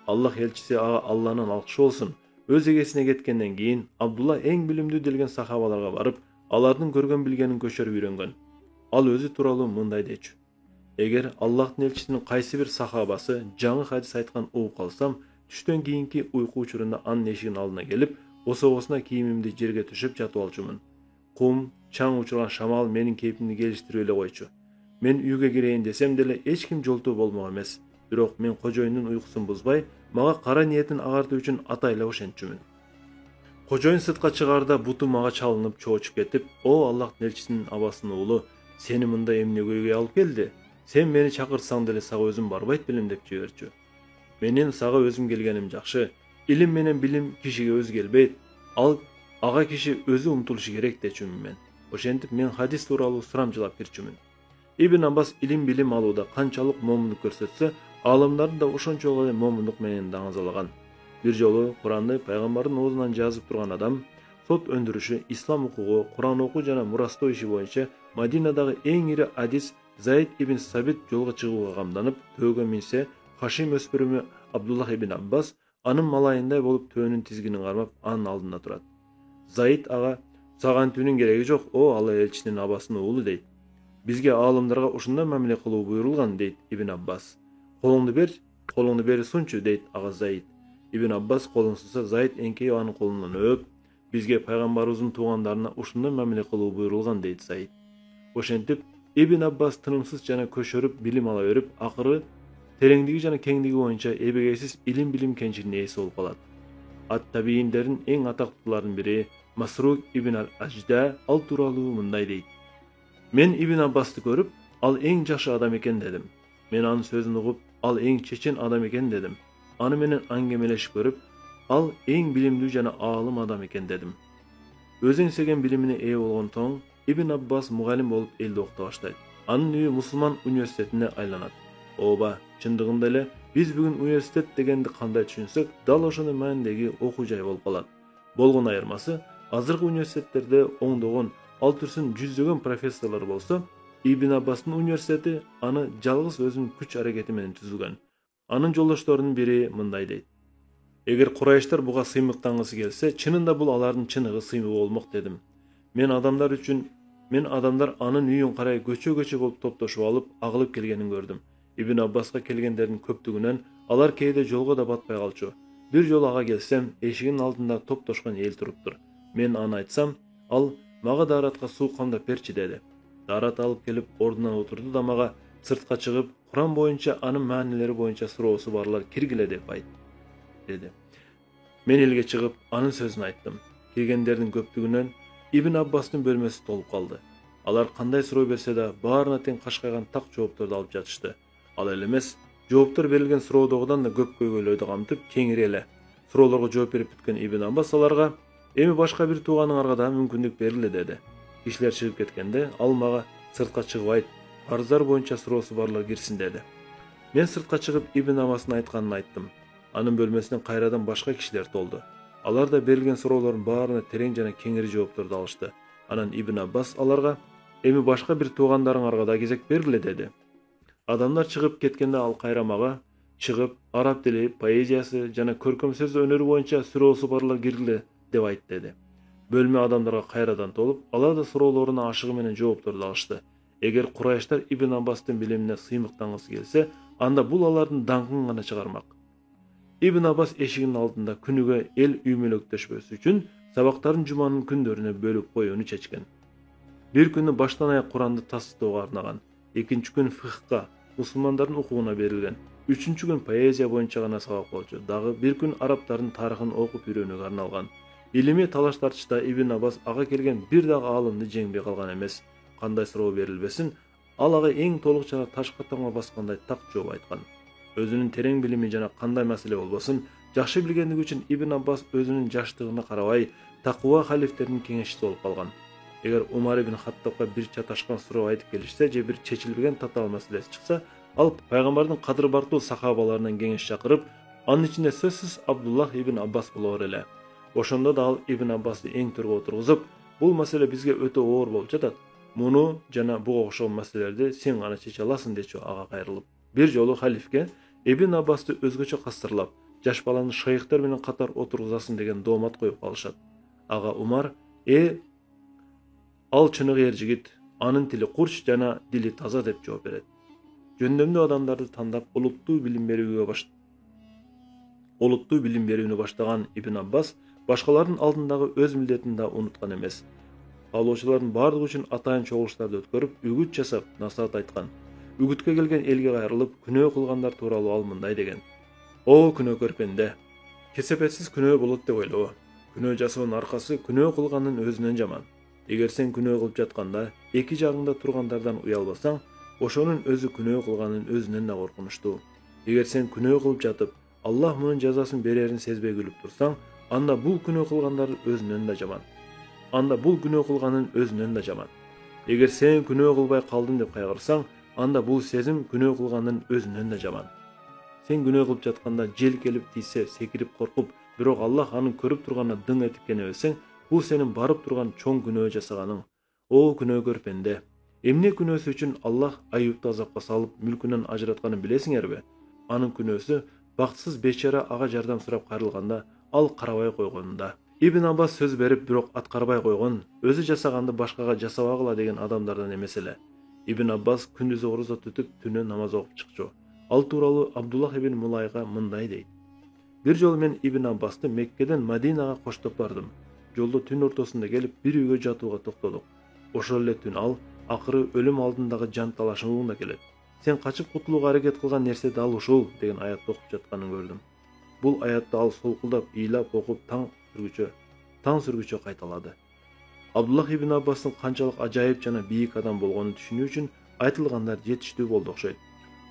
Allah elçisi, aga Allah'ın alkışı olsun, öz egesine ketkenden keyin Abdullah eň bilimdүү delgen sahabalarga barıp, alardın görgön bilgenin köşörüp үйrөнгөн. Al özü turalуу mындай dечү. Eger Allah'ın elçisinin kaysi bir sahabası жаңы hadis aytkan uğup kalsam, düştön kийинки uyku uçurunda anın eşigin aldına gelip, osogosuna kiyimimdi jerge düşüp jatıp alçumун. Kum, çaң uçurgan şamal menin keypimni geliştiriп ele koyçu. Men uyga gireyin desem dele eç kim joltuu bolmok emes. Bирок men kojoyundun uykusun buzbay, maga kara niyetin agartуу üçün atayla oşentçümün. Kojoyun sırtqa çıgarda butu maga çalınıp çoğuçup ketip, o Allah'ın elçisinin abasının oğlu, seni mında emne köyge alıp geldi. Sen meni çakırsaң dele sağa özüm barbayt bilim dep jibirчү. Menin sağa özüm gelgenim jakşı. İlim menen bilim kişiге öz gelbeyt. Al aga kişi özü umtuluşu gerek deçümün men. Oşentip men hadis tuuralуу suramjılap kirчүмүн. İbn Abbas ilim bilim alууda kançalık momunduk көрсөтсө, alimlerin da oşonço ele momunduk menen dаңızalagan. Bir jolu Kur'an'ı peygamberin oğlundan жазып turgan adam, sot öndürüşü, İslam hukuku, Kur'an oku jana murasto işi boyunca Madinadağı en iri hadis Zayd ibn Sabit jolga çyguuga kamdanıp, töөгө minse Haşim öspürümü Abdullah ibn Abbas anın malayınday bolup töөнүн tizginin karmap anın aldında turat. Zayd ağa, sagan tüünün gereği jok, o Allah elçisinin abasının oğlu deyt. Bizge alimlarga uşunda mamile kılуу buyurulgan deyt İbn Abbas. Kolunu beri sunçu deyt ağa Zayd. İbn Abbas kolun sunsa Zayd enkeyi anın kolundan öp, bizge peygamberimizin tuğanlarına uşunda mamile kılуу buyurulgan deyt Zayd. Oşentip İbn Abbas tınımsız jana köşörüp bilim ala örüp, akırı tereňdigi jana keňdigi boyunça ebegeysiz ilim bilim kençinin eýesi bolup kalat. At-Tabiinlerin eň ataktууларынын biri Masruk ibn al-Ajda al turalуу mындай deyt. Men İbn Abbas'ты görüp, al eň jakşı adam eken dedim. Men anın sözünü ugup, al eň çeçen adam eken dedim. Anı menen angemeleşip görüp, Ал эң билимдүү жана аалым адам экен дедим. Өзү эңсеген билимине ээ болгон тоң Ибн Аббас мугалим болуп элди окута баштайт. Анын үйү мусулман университетине айланат. Ооба, чындыгында эле биз бүгүн университет дегенди кандай түшүнсөк, дал ошонун маанидеги окуу жай болуп калат. Болгон айырмасы, азыркы университеттерде оңдогон, ал түрсүн жүздөгөн профессорлор болсо, Ибн Аббастын университети аны жалгыз өзүнүн күч аракети менен түзүлгөн. Анын жолдошторунун бири мындай дейт: Эгер Курайыштар буга сыймыктангысы келсе, чынында бул алардын чыныгы сыймыгы болмок дедим. Мен адамдар анын үйүн карай көчө-көчө болуп топтошуп алып, агылып келгенин көрдүм. Ибн Аббаска келгендердин көптүгүнөн алар кээде жолго да батпай калчу. Бир жолу ага келсем, эшигинин алдында топтошкон эл туруптур. Мен аны айтсам, ал мага daaratка суу камдап берчи деди. Daarat алып келип ордунан отурду да мага сыртка чыгып, Куран боюнча анын маанилери боюнча суроосу барлар киргиле деп айт деди. Мен элге чыгып, анын сөзүн айттым. Келгендердин көптүгүнөн Ибн Аббастын бөлмөсү толуп калды. Алар кандай суроо берсе да, баарына тең кашкайган так жоопторду алып жатышты. Ал эле эмес, жооптор берилген суроодогудан да көп көйгөйлөрдү камтып, кеңири эле суроолорго жооп берип бүткөн Ибн Аббас аларга: "Эми башка бир тууганыңарга да мүмкүндүк бериле" деди. Кишилер чыгып кеткенде, ал мага сыртка чыгып айт, парыздар боюнча суроосу барлар кирсин деди. Мен сыртка чыгып Ибн Аббастын айтканын айттым. Анын бөлмөсүнө кайрадан башка кишилер толду. Алар да берилген суроолордун баарына терең жана кеңири жоопторду алышты. Анан Ибн Аббас аларга: "Эми башка бир туугандарыңарга да кезек бергиле" деди. Адамдар чыгып кеткенде ал кайра мага чыгып, араб тили, поэзиясы жана көркөм сөз өнөрү боюнча суроосу барлар киргиле деп айт деди. Бөлмө адамдарга кайрадан толуп, алар да суроолоруна ашыгы менен жоопторду алышты. Эгер Курайыштар Ибн Аббастын билимине сыймыктангысы келсе, анда бул алардын даңкын гана чыгармак. Ибн Аббас эшигинин алдында күнүгө эл үймөлөктөшпөсү үчүн сабактарын жуманын күндөрүнө бөлүп коюуну чечкен. Бир күнү баштан аяк Куранды тастоого арнаган, экинчи күн фикхка, мусулмандардын укугуна берилген, үчүнчү күн поэзия боюнча гана сабак болчу, дагы бир күн арабтардын тарыхын окуп үйрөнүүгө арналган. Илимий талаш тартышта Ибн Аббас ага келген бир дагы аалымды жеңбей калган эмес. Кандай суроо берилбесин, ал ага эң толук жана ташка таңба баскандай так жооп айткан. Өзүнүн терең билими жана кандай маселе болбосун жакшы билгендиги үчүн Ибн Аббас өзүнүн жаштыгына карабай такуа халифтердин кеңешчиси болуп калган. Эгер Умар ибн Хаттабка бир чаташкан суроо айтып келишсе же бир чечилбеген татаал маселеси чыкса, ал пайгамбардын кадыр бартуу сахабаларынан кеңеш чакырып, анын ичинде сөзсүз Абдуллах ибн Аббас болор эле. Ошондо да ал Ибн Аббасты эң төргө отургузуп, бул маселе бизге өтө оор болуп жатат. Муну жана буга окшогон маселелерди сен гана чече аласың дечү ага кайрылып. Бир жолу халифке Ибн Аббасты өзгөчө кастырлап, жаш баланы шайыктар менен катар отургузасың деген доомат коюп калышат. Ага Умар: ал чыныгы эр жигит, анын тили курч жана дили таза деп жооп берет. Жөндөмдүү адамдарды тандап олуттуу билим берүүнү баштаган Ибн Аббас башкалардын алдындагы өз милдетин да унуткан эмес. Каалоочулардын бардыгы үчүн атайын чогулуштарды өткөрүп, үгүт жасап, насаат айткан. Үгүткө келген элге кайрылып, күнөө кылгандар тууралуу ал мындай деген: "О күнөөкөр пенде, кесепетсиз күнөө болот деп ойлобо. Күнөө жасоонун аркасы күнөө кылгандын өзүнөн жаман. Эгер сен күнөө кылып жатканда эки жагыңда тургандардан уялбасаң, ошонун өзү күнөө кылганын өзүнөн да коркунучтуу. Эгер сен күнөө кылып жатып, Аллах мунун жазасын берерин сезбей күлүп турсаң, анда бул күнөө кылганын өзүнөн да жаман. Эгер сен күнөө кылбай калдым деп кайгырсаң, анда бул сезим күнөө кылганын өзүнөн да жаман. Сен күнөө кылып жатканда жел келип тийсе секирип коркуп, бирок Аллах анын көрүп турганына дың этип кенебесең, бул сенин барып турган чоң күнөө жасаганың. О күнөөкөр пенде, эмне күнөөсү үчүн Аллах Аюбту азапка салып, мүлкүнөн ажыратканын билесиңерби? Анын күнөөсү бактысыз бечара ага жардам сурап кайрылганда ал карабай койгонунда. Ибн Аббас сөз берип, бирок аткарбай койгон, өзү жасаганды башкага жасабагыла деген адамдардан эмес эле. Ибн Аббас күндүзү орозо тутуп, түнү намаз окуп чыкчу. Ал тууралуу Абдуллах ибн Мулайга мындай дейт: "Бир жолу мен Ибн Аббасты Меккеден Мадинага коштоп бардым. Жолдо түн ортосунда келип, бир үйгө жатууга токтодук. Ошол эле түн ал акыры өлүм алдындагы жан талашууна келет. Сен качып кутулууга аракет кылган нерсе дал ушул" деген аятты окуп жатканын көрдүм. Бул аятты ал солкулдап, ыйлап окуп таң сүргүчө кайталады. Абдуллах ибн Аббастын канчалык ажайып жана бийик адам болгонун түшүнүү үчүн айтылгандар жетиштүү болду окшойт.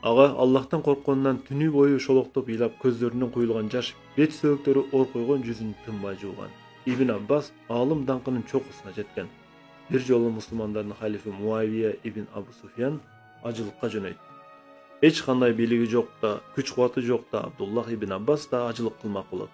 Ага Аллахтан коркконунан түнү бою шолоктоп ыйлап көздөрүнөн куюлган жаш, бет сөөктөрү оркойгон жүзүн тынбай жууган. Ибн Аббас алым даңкынын чокусуна жеткен. Бир жолу мусулмандардын халифи Муавия ибн Абу Суфьян ажылыкка жөнөйт. Эч кандай бийлиги жок да, күч кубаты жок да Абдуллах ибн Аббас да ажылык кылмак болот.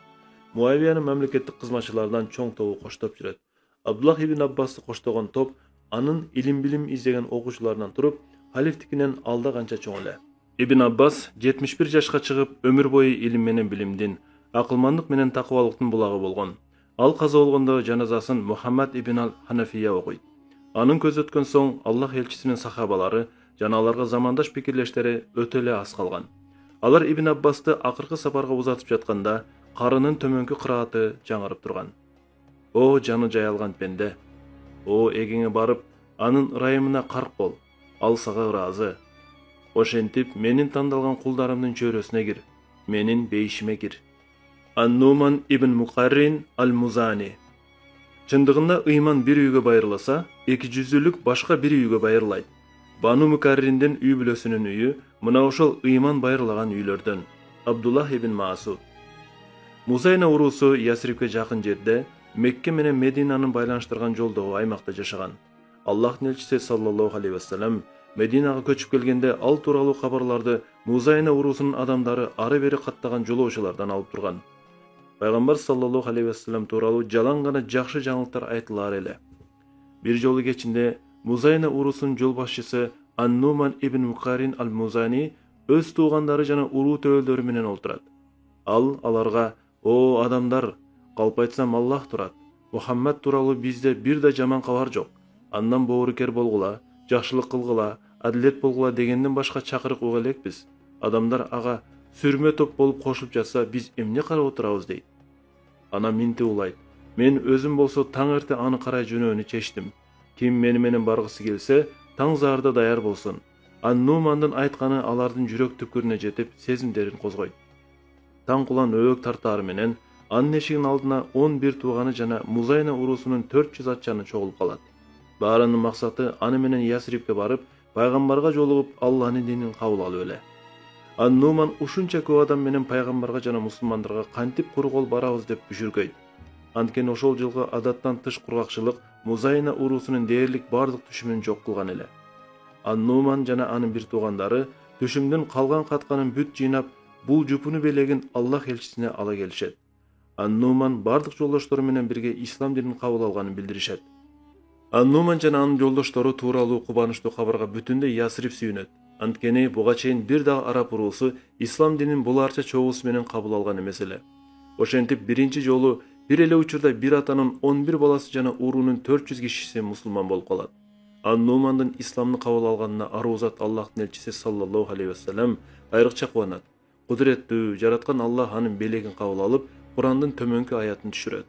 Муавиянын мамлекеттик кызматчылардан чоң тобу коштоп жүрөт. Абдуллах ибн Аббасты коштогон топ анын илим-билим издеген окуучуларынан туруп, халифтикинен алда канча чоң эле. Ибн Аббас 71 жашка чыгып, өмүр бою илим менен билимдин, акылмандык менен такыбалыктын булагы болгон. Ал каза болгондо жаназасын Мухаммад ибн ал-Ханафия окуйт. Анын көзү өткөн соң Аллах элчисинин сахабалары жана аларга замандаш пикирлештери өтө эле аз калган. Алар Ибн Аббасты акыркы сапарга узатып жатканда, карынын төмөнкү кырааты жаңырып турган. О жаны жаялган пенде, о эгиңе барып, анын ырайымына карк бол. Ал сага ыраазы. Ошентип, менин тандалган кулдарымдын чөйрөсүнө кир, менин бейишиме кир. Ан-Нуман ибн Мукаррин ал-Музани. Чындыгында ыйман бир үйгө байырласа, эки жүздүүлүк башка бир үйгө байырлайт. Бану Мукарриндин үй бүлөсүнүн үйү мына ошол ыйман байырлаган үйлөрдөн. Абдуллах ибн Масуд. Музайна уруусу Ясрибке жакын жерде, Мекке менен Мединаны байланыштырган жолдогу аймакта жашаган. Аллахтын элчиси саллаллаху алейхи вассалам Мединага көчүп келгенде ал тууралуу кабарларды Музайна уруусунун адамдары ары-бери каттаган жолоочулардан алып турган. Пайгамбар саллаллаху алейхи вассалам тууралуу жалаң гана жакшы жаңылыктар айтылар эле. Бир жолу кечинде Музайна уруусунун жол башчысы Ан-Нуман ибн Мукаррин ал-Музани өз туугандары жана уруу төөлдөрү менен олтурат. Ал аларга: "О адамдар, калп айтсам Аллах турат. Мухаммад тууралуу бизде бир да жаман кабар жок. Андан боорукер болгула, жакшылык кылгыла, адилет болгула дегенден башка чакырык уга элекпиз. Адамдар ага сүрмө топ болуп кошулуп жатса, биз эмне карап отурабыз" дейт. Ана минти улайт. Мен өзүм болсо таң эрте аны карай жөнөөнү чечтим. Ким мени менен баргысы келсе, таң заарда даяр болсун. Ан-Нумандын айтканы алардын жүрөк түпкүрүнө жетип, сезимдерин козгойт. Таң кулан өбөк тартаары менен анын эшигинин алдына 11 тууганы жана Музайна уруусунун 400 атчаны чогулуп калат. Баарынын максаты аны менен Ясрибке барып, пайгамбарга жолугуп, Аллахнын динин кабыл алуу эле. Ан-Нуман ушунча көп адам менен пайгамбарга жана мусулмандарга кантип куру кол барабыз деп бүшүргөйт. Анткени ошол жылкы адаттан тыш кургакчылык Музайна уруусунун дээрлик бардык түшүмүн жок кылган эле. Ан-Нуман жана анын бир туугандары түшүмдүн калган катканын бүт жыйнап, бул жупуну белегин Аллах элчисине ала келишет. Ан-Нуман бардык жолдоштору менен бирге ислам динин кабыл алганын билдиришет. Ан-Нуман жана анын жолдоштору тууралуу кубанычтуу кабарга бүтүндөй Ясриб сүйүнөт. Анткени буга чейин бир дагы араб уруусу ислам динин буларча чогуусу менен кабыл алган эмес эле. Ошентип биринчи жолу бир эле учурда бир атанын 11 баласы жана уруунун 400 кишиси мусулман болуп калат. Ан-Нумандын исламды кабыл алганына арузат Аллахтын элчиси саллаллаху алейхи вассалам айрыкча кубанат. Кудуреттүү жараткан Аллах анын белегин кабыл алып, Курандын төмөнкү аятын түшүрөт.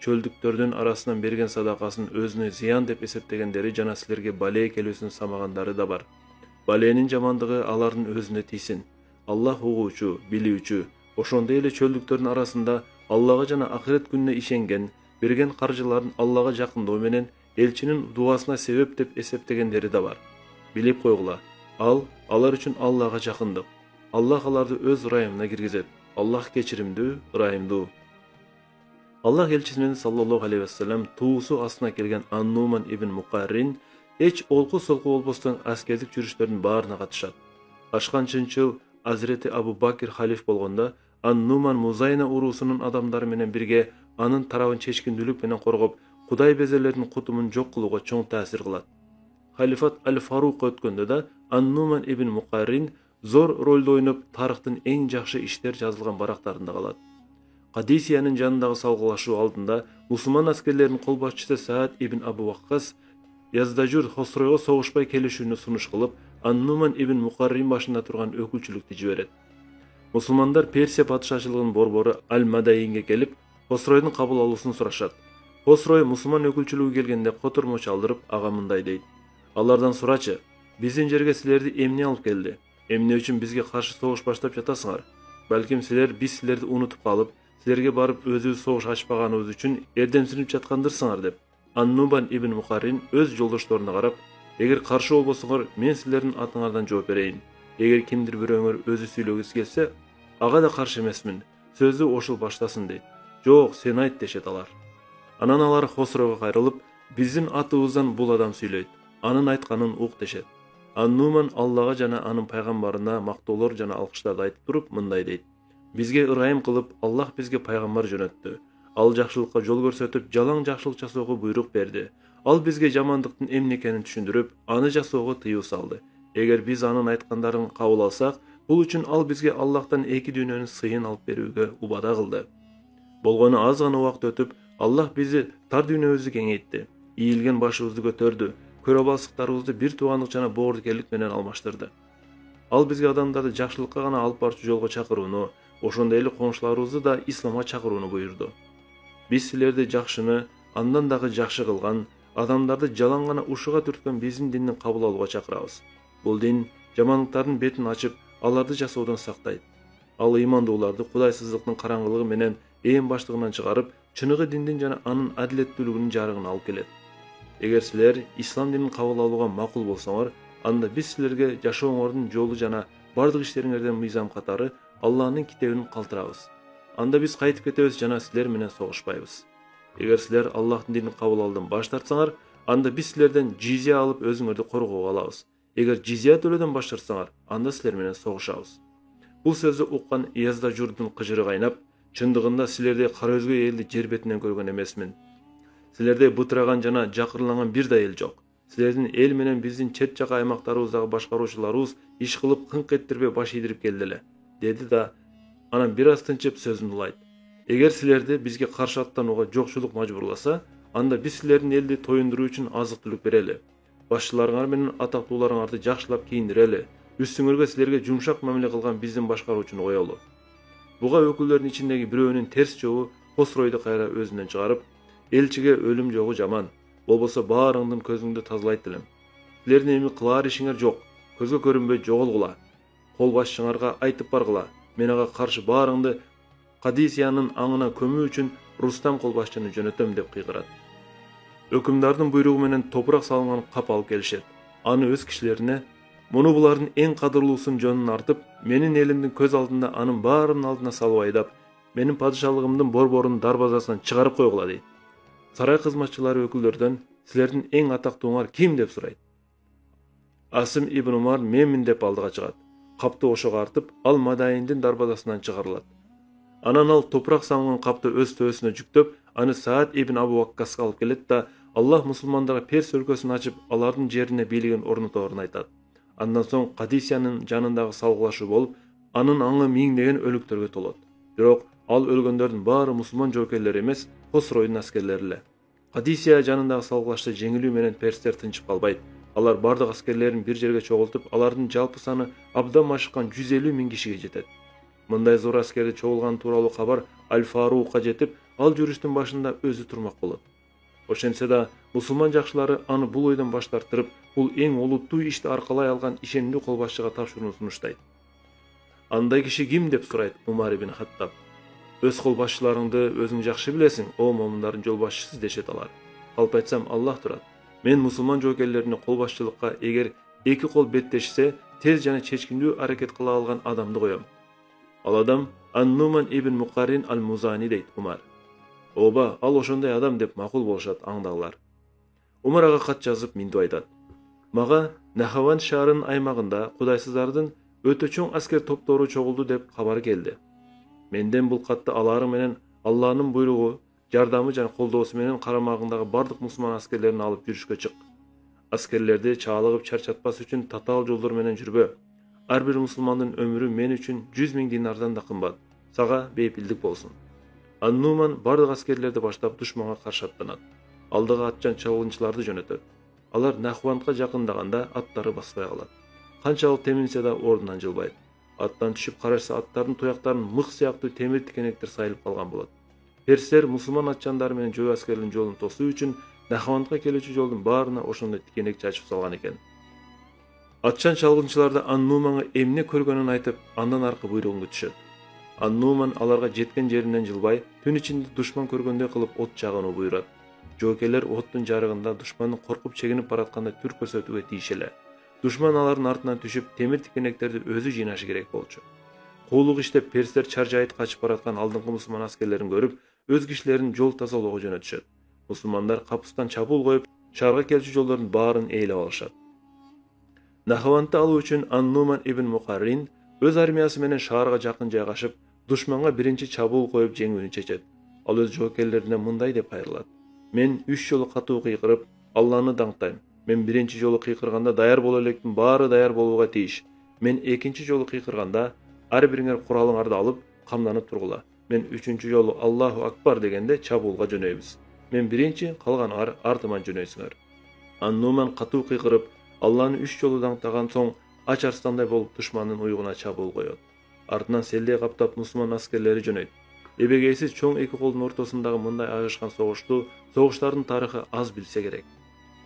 Чөлдүктөрдүн арасынан берген садакасын өзүнө зыян деп эсептегендери жана силерге бале келүүсүн самагандары да бар. Баленин жамандыгы алардын өзүнө тийсин. Аллах угуучу, билүүчү. Ошондой эле чөлдүктөрдүн арасында Аллага жана ахирет күнүнө ишенген, берген каржыларын Аллага жакындоо менен элчинин дуасына себеп деп эсептегендери да бар. Билип койгула, алар үчүн Аллага жакындык. Аллах аларды өз ырайымына киргизет. Аллах кечиримдүү, ырайымдуу. Аллах элчисинин саллаллаху алейхи вассалам туусу астына келген Ан-Нуман ибн Мукаррин эч олку-солку болбостон аскердик жүрүштөрдүн баарына катышат. Ашкан чынчыл Азирети Абу Бакир халиф болгондо Ан-Нуман Музайна уруусунун адамдары менен бирге анын тарабын чечкиндүүлүк менен коргоп, Кудай безелердин кутумун жок кылууга чоң таасир кылат. Халифат Аль-Фарук өткөндө да Ан-Нуман ибн Мукаррин зор ролду ойноп, тарыхтын эң жакшы иштер жазылган барактарында калат. Кадисиянын жанындагы салгылашуу алдында мусулман аскерлеринин кол башчысы Саад ибн Абу Ваккас Яздажур Хосройго согушпай келишүүнү сунуш кылып, Ан-Нуман ибн Мукаррин башында турган өкүлчүлүктү жиберет. Мусулмандар Персия падышачылыгынын борбору Аль-Мадаинге келип, Хосройдун кабыл алуусун сурашат. Хосрой мусулман өкүлчүлүгү келгенде котормо чалдырып, ага мындай дейт: "Алардан сурачы, биздин жерге силерди эмне алып келди? Эмне үчүн бизге каршы согуш баштап жатасыңар? Балким биз силерди унутуп калып, силерге барып өзүбүз согуш ачпаганыбыз үчүн эрдемсинип жаткандырсыңар" деп. Ан-Нуман ибн Мукаррин өз жолдошторуна карап: "Эгер каршы болбосоңор, мен силердин атыңардан жооп берейин. Эгер кимдир бирөөңөр өзү сүйлөгүсү келсе, ага да каршы эмесмин. Сөздү ошол баштасын дейт. Жок, сен айт дешет алар. Анан алар Хосрого кайрылып, биздин атыбыздан бул адам сүйлөйт. Анын айтканын ук дешет. Нуман Аллага жана анын пайгамбарына мактоолор жана алкыштарды айтып туруп мындай дейт. Бизге ырайым кылып, Аллах бизге пайгамбар жөнөттү. Ал жакшылыкка жол көрсөтүп, жалаң жакшылык жасоого буйрук берди. Ал бизге жамандыктын эмне экенин түшүндүрүп, аны жасоого тыюу салды. Эгер биз анын айткандарын кабыл алсак, бул үчүн ал бизге Аллахтан эки дүйнөнүн сыйын алып берүүгө убада кылды. Болгону аз гана убакыт өтүп, Аллах бизи тар дүйнөбүздү кеңейтти. Ийилген башыбызды көтөрдү. Көрө албастыктарыбызды бир туугандык жана боорукерлик менен алмаштырды. Ал бизге адамдарды жакшылыкка гана алып барчу жолго чакырууну, ошондой эле коңшуларыбызды да исламга чакырууну буйрду. Биз силерди жакшыны андан дагы жакшы кылган, адамдарды жалаң гана ушуга түрткөн биздин динди кабыл алууга чакырабыз. Бул дин жамандыктардын бетин ачып, аларды жасоодон сактайт. Ал ыймандууларды кудайсыздыктын караңгылыгы менен ээн баштыгынан чыгарып, чыныгы диндин жана анын адилеттүүлүгүнүн жарыгына алып келет. Эгер силер ислам динин кабыл алууга макул болсоңор, анда биз силерге жашооңордун жолу жана бардык иштериңерден мыйзам катары Аллахтын китебин калтырабыз. Анда биз кайтып кетебиз жана силер менен согушпайбыз. Эгер силер Аллахтын динин кабыл алуудан баш тартсаңар, анда биз силерден жизия алып өзүңөрдү коргоого алабыз. Эгер жизия төлөөдөн баш тартсаңар, анда силер менен согушабыз. Бул сөздү уккан Иязда журдун кыжыры кайнап, чындыгында силердей кара өзгө элди жер бетинен көргөн эмесмин. Силердей бытыраган жана жакырланган бир да эл жок. Силердин эл менен биздин чет жака аймактарыбыздагы башкаруучуларыбыз иш кылып кыңк эттирбей баш ийдирип келди эле, деди да анан бир аз тынчып сөзүн улайт. Эгер силерди бизге каршы аттанууга жокчулук мажбурласа, анда биз силердин элди тоюндуруу үчүн азык-түлүк берели. Башчыларыңар менен атактууларыңарды жакшылап кийиндирели. Үстүңөргө силерге жумшак мамиле кылган биздин башкаруучуну коелу. Буга өкүлдөрдүн ичиндеги бирөөнүн терс жобу Хосройду кайра өзүнөн чыгарып, элчиге өлүм жогу жаман, болбосо баарыңдын көзүңдү тазалайт элем. Силердин эми кылаар ишиңер жок, көзгө көрүнбөй жоголгула. Кол башчыңарга айтып баргыла, мен ага каршы баарыңды Кадисиянын аңына көмүү үчүн Рустам кол башчыны жөнөтөм деп кыйгырат. Өкүмдардын буйругу менен топурак салынган кап алып келишет. Аны өз кишилерине, муну булардын эң кадырлуусун жөнүн артып, менин элимдин көз алдында анын баарынын алдына салып айдап, менин падышалыгымдын борборунун дарбазасынан чыгарып койгула дейт. Сарай кызматчылары өкүлдөрдөн силердин эң атактууңар ким деп сурайт. Асим ибн Умар менмин деп алдыга чыгат. Капты ошого артып, ал Мадайиндин дарбазасынан чыгарылат. Анан ал топурак салынган капты өз төбөсүнө жүктөп, аны Саад ибн Абу Ваккаска алып келет да, Аллах мусулмандарга Перс өлкөсүн ачып, алардын жерине бийлигин орнотоорун айтат. Андан соң Кадисиянын жанындагы салгылашуу болуп, анын аңы миңдеген өлүктөргө толот. Бирок ал өлгөндөрдүн баары мусулман жоокерлери эмес, Хосройдун аскерлери эле. Кадисия жанындагы салгылашта жеңилүү менен перстер тынчып калбайт. Алар бардык аскерлерин бир жерге чогултуп, алардын жалпы саны абдан ашыккан 150 000 кишиге жетет. Мындай зор аскерди чогулган тууралуу кабар Аль-Фарукка жетип, ал жүрүштүн башында өзү турмак болот. Ошентсе да, мусулман жакшылары аны бул ойдон баш тартырып, бул эң олуттуу ишти аркалай алган ишенимдүү кол башчыга тапшырууну сунуштайт. Андай киши ким деп сурайт Умар ибн Хаттаб. Өз кол башчыларыңды өзүң жакшы билесиң, о момундардын жол башчысы дешет алар. Калп айтсам Аллах турат. Мен мусулман жоокерлерине кол башчылыкка эгер эки кол беттешсе, тез жана чечкиндүү аракет кыла алган адамды коем. Ал адам Ан-Нуман ибн Мукаррин аль-Музани дейт Умар. Оба, ал ошондой адам деп макул болушат аңдагылар. Умар ага кат жазып минтип айтат. Мага Нахаван шаарынын аймагында кудайсыздардын өтө чоң аскер топтору чогулду деп кабар келди. Менден бул катты аларың менен Аллахтын буйругу, жардамы жана колдоосу менен карамагыңдагы бардык мусулман аскерлерин алып жүрүшкө чык. Аскерлерди чаалыгып чарчатпас үчүн татаал жолдор менен жүрбө. Ар бир мусулмандын өмүрү мен үчүн 100 000 динардан да кымбат. Сага бейпилдик болсун. Ан-Нуман бардык аскерлерди баштап душманга каршы аттанат. Алдыга атчан чабуулчуларды жөнөтөт. Алар Нахвандга жакындаганда аттары баспай калат. Канчалык теминсе да ордунан жылбайт. Аттан түшүп карашса аттардын туяктарын мык сыяктуу темир тикенектер сайылып калган болот. Перстер мусулман атчандары менен жөө аскердин жолун тосуу үчүн Нахвандга келүүчү жолдун баарына ошондой тикенек чачып салган экен. Атчан чалгынчыларды Ан-Нуманга эмне көргөнүн айтып, андан аркы буйругун күтүшөт. Ан-Нуман аларга жеткен жеринен жылбай, түн ичинде душман көргөндөй кылып от жагууну буйрат. Жоокерлер оттун жарыгында душмандын коркуп чегинип бараткандай түр көрсөтүүгө тийиш эле. Душман алардын артынан түшүп, темир тикенектерди өзү жыйнашы керек болчу. Куулук иштеп, перстер чаржайыт качып бараткан алдыңкы мусулман аскерлерин көрүп, өз кишилерин жол тазалоого жөнөтүшөт. Мусулмандар капыстан чабуул коюп, шаарга келчү жолдордун баарын ээлеп алышат. Нахавандты алуу үчүн Ан-Нуман ибн Мукаррин өз армиясы менен шаарга жакын жайгашып, душманга биринчи чабуул коюп жеңүүнү чечет. Ал өз жоокерлерине мындай деп кайрылат: "Мен 3 жолу катуу кыйкырып, Алланы даңктайм. Мен биринчи жолу кыйкырганда даяр боло электин баары даяр болууга тийиш. Мен экинчи жолу кыйкырганда ар бириңер куралыңарды алып, камданып тургула. Мен 3-чү жолу Аллаху акбар дегенде чабуулга жөнөйбүз. Мен биринчи, калган артыман жөнөйсүңөр." Ан-Нуман катуу кыйкырып, Алланы 3 жолу даңктаган соң ач арстандай болуп душмандын уйгуна чабуул коет. Артынан селдей каптап мусулман аскерлери жөнөйт. Эбегейсиз чоң эки колдун ортосундагы мындай агышкан согуштардын тарыхы аз билсе керек.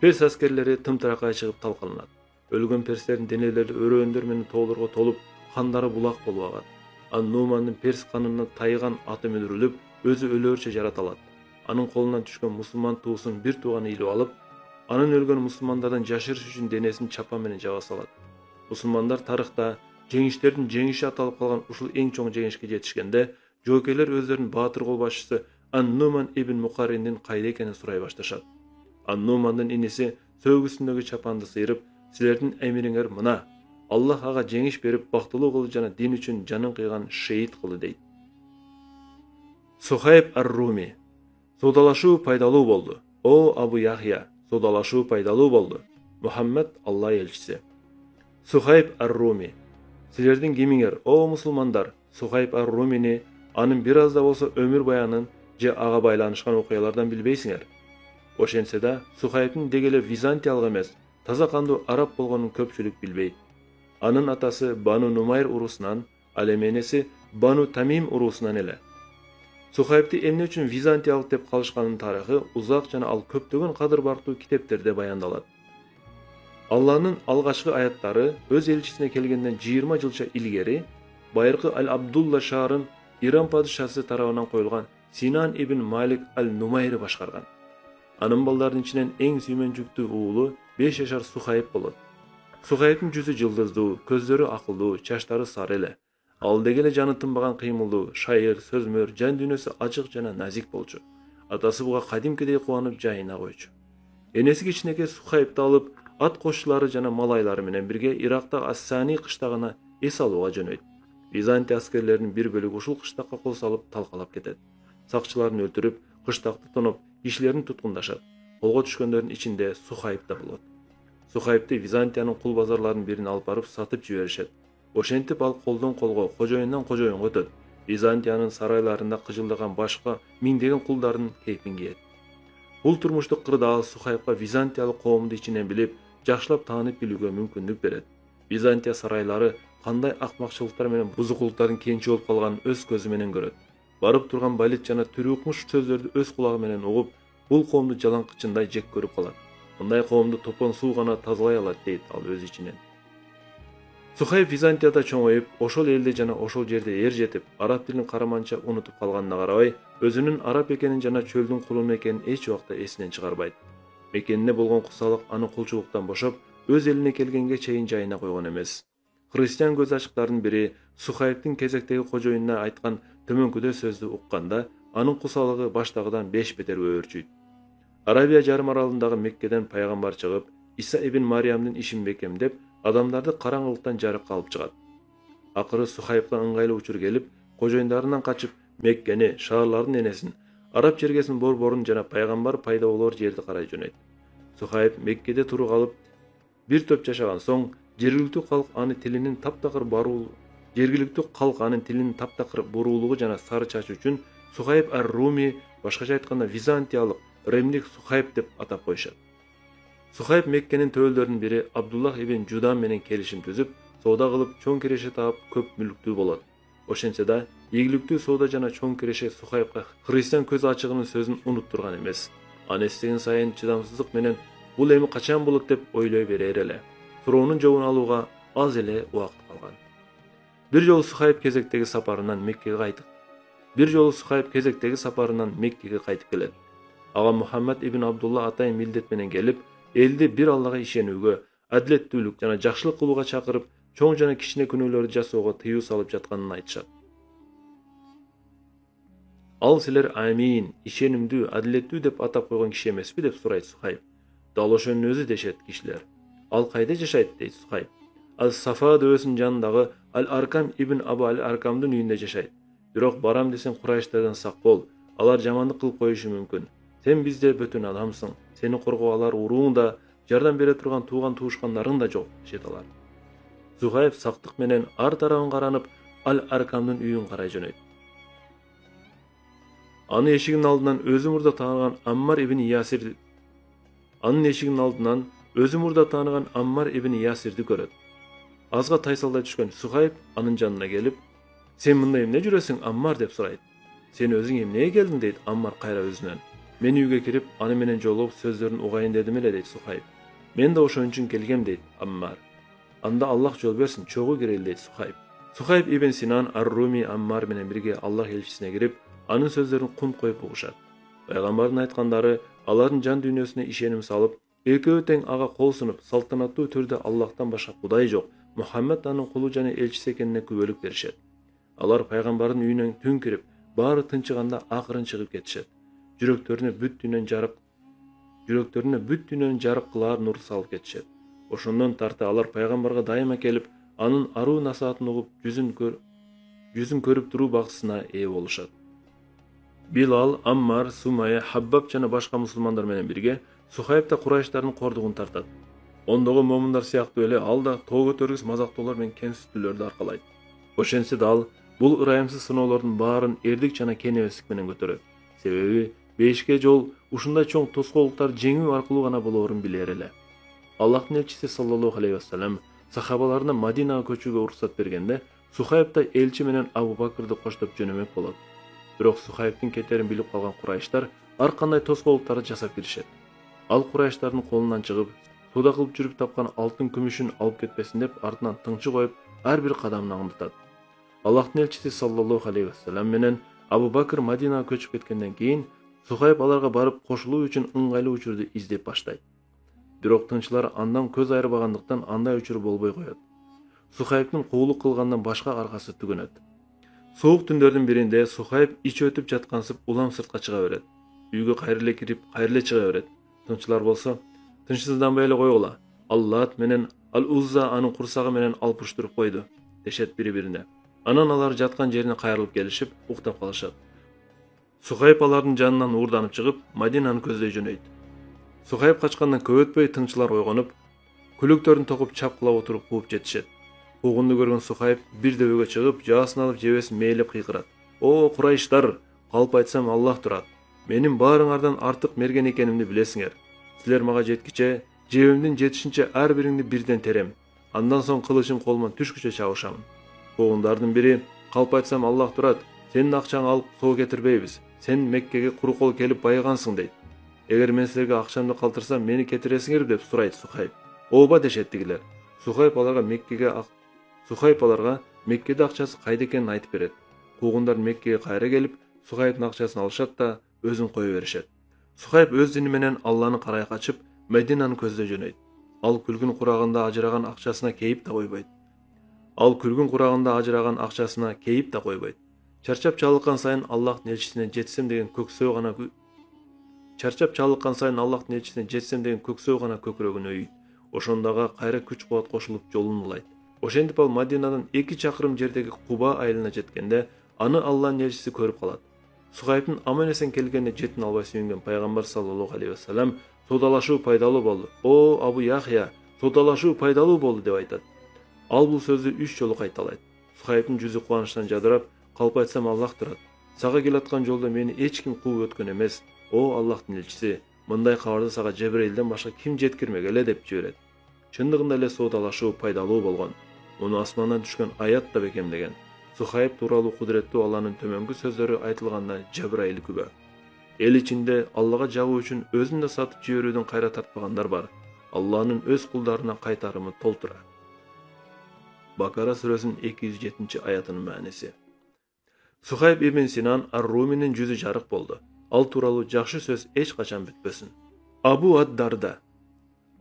Перс аскерлери тымтыракай чыгып талкаланат. Өлгөн перстердин денелери өрөөөндөр менен тоолорго толуп, кандары булак болуп агат. Ан-Нумандын перс канына тайган аты мүдүрүлүп, өзү өлөөрчө жараталат. Анын колунан түшкөн мусулман туусун бир тууганы илип алып, анын өлгөн мусулмандардан жашырыш үчүн денесин чапан менен жаба салат. Мусулмандар тарыхта жеңиштердин жеңиши аталып калган ушул эң чоң жеңишке жетишкенде, жоокерлер өздөрүнүн баатыр кол башчысы Ан-Нуман ибн Мукарриндин кайда экенин сурай башташат. Ан-Нумандын иниси сөөгүсүндөгү чапанды сыйрып, "Силердин эмириңер мына. Аллах ага жеңиш берип, бактылуу кылды жана дин үчүн жанын кыйган шейит кылды" дейт. Сухайб ар-Руми. Соодалашуу пайдалуу болду. О Абу Яхья, соодалашуу пайдалуу болду. Мухаммад Алла элчиси. Сухайб ар-Руми. Силердин кимиңер, о мусулмандар, Сухайб ар-Румини, анын бир аз да болсо өмүр баянын же ага байланышкан окуялардан билбейсиңер. Ошентсе да, Сухайбтын деги эле византиялык эмес, таза кандуу араб болгонун көпчүлүк билбейт. Анын атасы Бану Нумайр урусунан, ал эми энеси Бану Тамим урусунан эле. Сухайбты эмне үчүн византиялык деп калышканын тарыхы узак жана ал көптөгөн кадыр бартуу китептерде баяндалат. Алланын алгачкы аяттары өз элчисине келгенден 20 жылча илгери байыркы Ал-Абдулла шаарын Иран падышасы тарабынан коюлган Синан ибн Малик ал-Нумайри башкарган. Анын балдарынын ичинен эң сүймөнчүктүү уулу 5 жашар Сухайб болот. Сухайбтын жүзү жылдыздуу, көздөрү акылдуу, чачтары сары эле. Ал деги эле жаны тынбаган кыймылдуу, шайыр, сөзмөр, жан дүйнөсү ачык жана назик болчу. Атасы буга кадимкидей кубанып жайына койчу. Энеси кичинекей Сухайбты алып, ат кошчулары жана малайлары менен бирге Иракта Ас-Сани кыштагына эс алууга жөнөйт. Византия аскерлеринин бир бөлүгү ушул кыштакка кол салып талкалап кетет. Сакчыларын өлтүрүп, кыштакты тоноп, кишилерин туткундашат. Колго түшкөндөрдүн ичинде Сухайб да болот. Сухайбты Византиянын кул базарларынын бирине алып барып сатып жиберишет. Ошентип ал колдон колго, кожоюндан кожоюнга өтөт. Византиянын сарайларында кыжылдаган башка миңдеген кулдардын кейпин кийет. Бул турмуштук кырдаал Сухайбга византиялык коомду ичинен билип, жакшылап таанып билүүгө мүмкүндүк берет. Византия сарайлары кандай акмакчылыктар менен бузукулуктардын кенчи болуп калганын өз көзү менен көрөт. Барып турган балет жана түрүкмуш сөздөрдү өз кулагы менен угуп, бул коомду жалаңкычындай жек көрүп калат. Мындай коомду топон суу гана тазалай алат дейт ал өз ичинен. Сухайб Византияда чоңоюп, ошол элде жана ошол жерде эр жетип, араб тилин караманча унутуп калганына карабай, өзүнүн араб экенин жана чөлдүн кулуну экенин эч убакта эсинен чыгарбайт. Мекенине болгон кусалык аны кулчулуктан бошоп, өз элине келгенге чейин жайына койгон эмес. Христиан көз ачыктардын бири Сухайбтын кезектеги кожоюнуна айткан төмөнкүдө сөздү укканда, анын кусалыгы баштагыдан 5 бетер өөрчүйт. Арабия жарым аралындагы Меккеден пайгамбар чыгып, Иса ибн Мариямдын ишин бекемдеп, адамдарды караңгылыктан жарыкка алып чыгат. Акыры Сухайбга ыңгайлуу учур келип, кожоюндарынан качып, Меккени, шаарлардын энесин, араб чергесинин борборун жана пайгамбар пайда болоор жерди карай жөнөйт. Сухайб Меккеде туруп алып, бир топ жашаган соң, жергиликтүү калк анын тилинин таптакыр буруулугу жана сары чачы үчүн Сухайб ар-Руми, башкача айтканда Византиялык Римдик Сухайб деп атап коюшат. Сухайб Меккенин төөлдөрүнүн бири Абдуллах ибн Жудан менен келишим түзүп, соода кылып чоң киреше таап көп мүлктүү болот. Ошентсе да, ийгиликтүү соода жана чоң киреше Сухайбга христиан көз ачыгынын сөзүн унуттурган эмес. Аны эстеген сайын чыдамсыздык менен бул эми качан болот деп ойлой берер эле. Суроонун жообун алууга аз эле убакыт калган. Бир жолу Сухайб кезектеги сапарынан Меккеге кайтып келет. Ага Мухаммад ибн Абдулла атайын милдет менен келип, элди бир Аллага ишенүүгө, адилеттүүлүк жана жакшылык кылууга чакырып, чоң жана кичине күнөөлөрдү жасоого тыюу салып жатканын айтышат. Ал силер амин, ишенимдүү, адилеттүү деп атап койгон киши эмеспи деп сурайт Сухайб. Дал ошонун өзү дешет кишилер. Ал кайда жашайт дейт Сухайб. Ал-Сафа дөбөсүнүн жанындагы Ал-Аркам ибн Абу Ал-Аркамдын үйүндө жашайт. Бирок барам десең Курайштардан сак бол. Алар жамандык кылып коюшу мүмкүн. Сен бизде бөтөн адамсың. Сени коргоо алар урууң да, жардам бере турган тууган туушкандарың да жок, дешет алар. Сухайб сактык менен ар тарабын каранып, Ал-Аркамдын үйүн карай жөнөйт. Анын эшигинин алдынан өзү мурда тааныган Аммар ибн Ясирди көрөт. Азга тайсалдай түшкөн Сухайб анын жанына келип, "Сен мында эмне жүрөсүң, Аммар?" деп сурайт. "Сен өзүң эмнеге келдиң?" дейт Аммар кайра өзүнөн. "Мен үйгө кирип, аны менен жолугуп сөздөрүн угайын дедим эле" дейт Сухайб. "Мен да ошон үчүн келгем" дейт Аммар. "Анда Аллах жол берсин, чогуу кирели" дейт Сухайб. Сухайб ибн Синан ар-Руми Аммар менен бирге Аллах элчисине кирип, анын сөздөрүн кунт коюп угушат. Пайгамбардын айткандары алардын жан дүйнөсүнө ишеним салып, экөө тең ага кол сунуп, салтанаттуу түрдө Аллахтан башка Кудай жок, Мухаммед анын кулу жана элчиси экенине күбөлүк беришет. Алар пайгамбардын үйүнө түн кирип, баары тынчыганда акырын чыгып кетишет. Жүрөктөрүнө бүт дүйнөнүн жарык кылаар нур салып кетишет. Ошондон тарта алар пайгамбарга дайыма келип, анын аруу насаатын угуп, жүзүн көрүп туруу бактысына ээ болушат. Билал, Аммар, Сумайя, Хаббаб жана башка мусулмандар менен бирге Сухайб да Курайштардын кордугун тартат. Ондогу момундар сыяктуу эле ал да тоо көтөргүс мазактоолор менен кемситүүлөрдү аркалайт. Ошентсе да ал бул ырайымсыз сыноолордун баарын эрдик жана кең эместик менен көтөрөт. Себеби бешке жол ушундай чоң тоскоолдуктарды жеңүү аркылуу гана болоорун билер эле. Аллахтын элчиси саллаллаху алейхи вассалам сахабаларына Мадинага көчүүгө уруксат бергенде, Сухайб да элчи менен Абу Бакырды коштоп жөнөмөк болот. Бирок Сухайбдин кетерин билип калган Курайштар ар кандай тоскоолдуктарды жасап киришет. Ал Курайштардын колунан чыгып, суда кылып жүрүп тапкан алтын күмүшүн алып кетпесин деп артынан тыңчы коюп, ар бир кадамын аңдытат. Аллахтын элчиси саллаллаху алейхи вассалам менен Абу Бакыр Мадинага көчүп кеткенден кийин Сухайб аларга барып кошулуу үчүн ыңгайлуу учурду издеп баштайт. Бирок тыңчылар андан көз айырбагандыктан андай учур болбой коет. Сухайбдын куулук кылгандан башка аркасы түгөнөт. Суук түндөрдүн биринде Сухайб ич өтүп жаткансып улам сыртка чыга берет. Үйгө кайрыле кирип, кайрыле чыга берет. Тыңчылар болсо, "Тынчсызданбай эле койгула. Аллат менен Ал-Узза анын курсагы менен алпыштырып койду" дешет бири-бирине. Анан алар жаткан жерине кайрылып келишип, уктап калышат. Сухайб алардын жанынан уурданып чыгып, Мадинаны көздөй жөнөйт. Сухайб качкандан көп өтпөй тыңчылар ойгонуп, күлүктөрүн токуп чапкылап отуруп кууп жетишет. Куугунду көргөн Сухайб бир дөбөгө чыгып, жаасын алып жебесин мээлеп кыйкырат. "О, Курайштар, калп айтсам Аллах турат. Менин баарыңардан артык мерген экенимди билесиңер. Силер мага жеткиче, жебимдин жетишинче ар бириңди бирден терем. Андан соң кылычым колуман түшкүчө чабышамын." Куугундардын бири, "Калп айтсам Аллах турат, сенин акчаңы алып соо кетирбейбиз. Сен Меккеге куру кол келип байыгансың" дейт. "Эгер мен силерге акчамды калтырсам, мени кетиресиңерби" деп сурайт Сухайб. "Ооба" дешет тигилер. Сухайб аларга Меккеде акчасы кайда экенин айтып берет. Куугундар Меккеге кайра келип, Сухайбдын акчасын алышат да өзүн кое беришет. Сухайб өз дини менен Алланы карай качып, Мединаны көздөй жөнөйт. Ал күлгүн курагында ажыраган акчасына кейип да койбойт. Чарчап чалыккан сайын Аллахтын элчисине жетсем деген көксөө гана көкүрөгүн өйүйт. Ошондога кайра күч кубат кошулуп жолун улайт. Ошентип ал Мадинадан 2 чакырым жердеги Куба айылына жеткенде, аны Аллахтын элчиси көрүп калат. Сухайбдын аман эсен келгенине жетин албай сүйүнгөн пайгамбар саллаллаху алейхи вассалам "Содалашуу пайдалуу болду. О, Абу Яхья, содалашуу пайдалуу болду" деп айтат. Ал бул сөздү 3 жолу кайталайт. Сухайбдын жүзү кубанычтан жадырап, "Калп айтсам Аллах турат. Сага келаткан жолдо мени эч ким кууп өткөн эмес. О, Аллахтын элчиси, мындай кабарды сага Жебреилден башка ким жеткирмегеле" деп жиберет. Чындыгында эле содалашуу пайдалуу болгон. Муну асмандан түшкөн аят да бекемдеген. Сухайб тууралуу кудуреттүү Алланын төмөнгү сөздөрү айтылганда Жабраил күбө. Эл ичинде Аллага жабуу үчүн өзүн да сатып жиберүүдөн кайра тартпагандар бар. Алланын өз кулдарына кайтарымы толтура. Бакара сүрөсүнүн 207 аятынын мааниси. Сухайб ибн Синан ар-Руминин жүзү жарык болду. Ал тууралуу жакшы сөз эч качан бүтпөсүн. Абу ад-Дарда.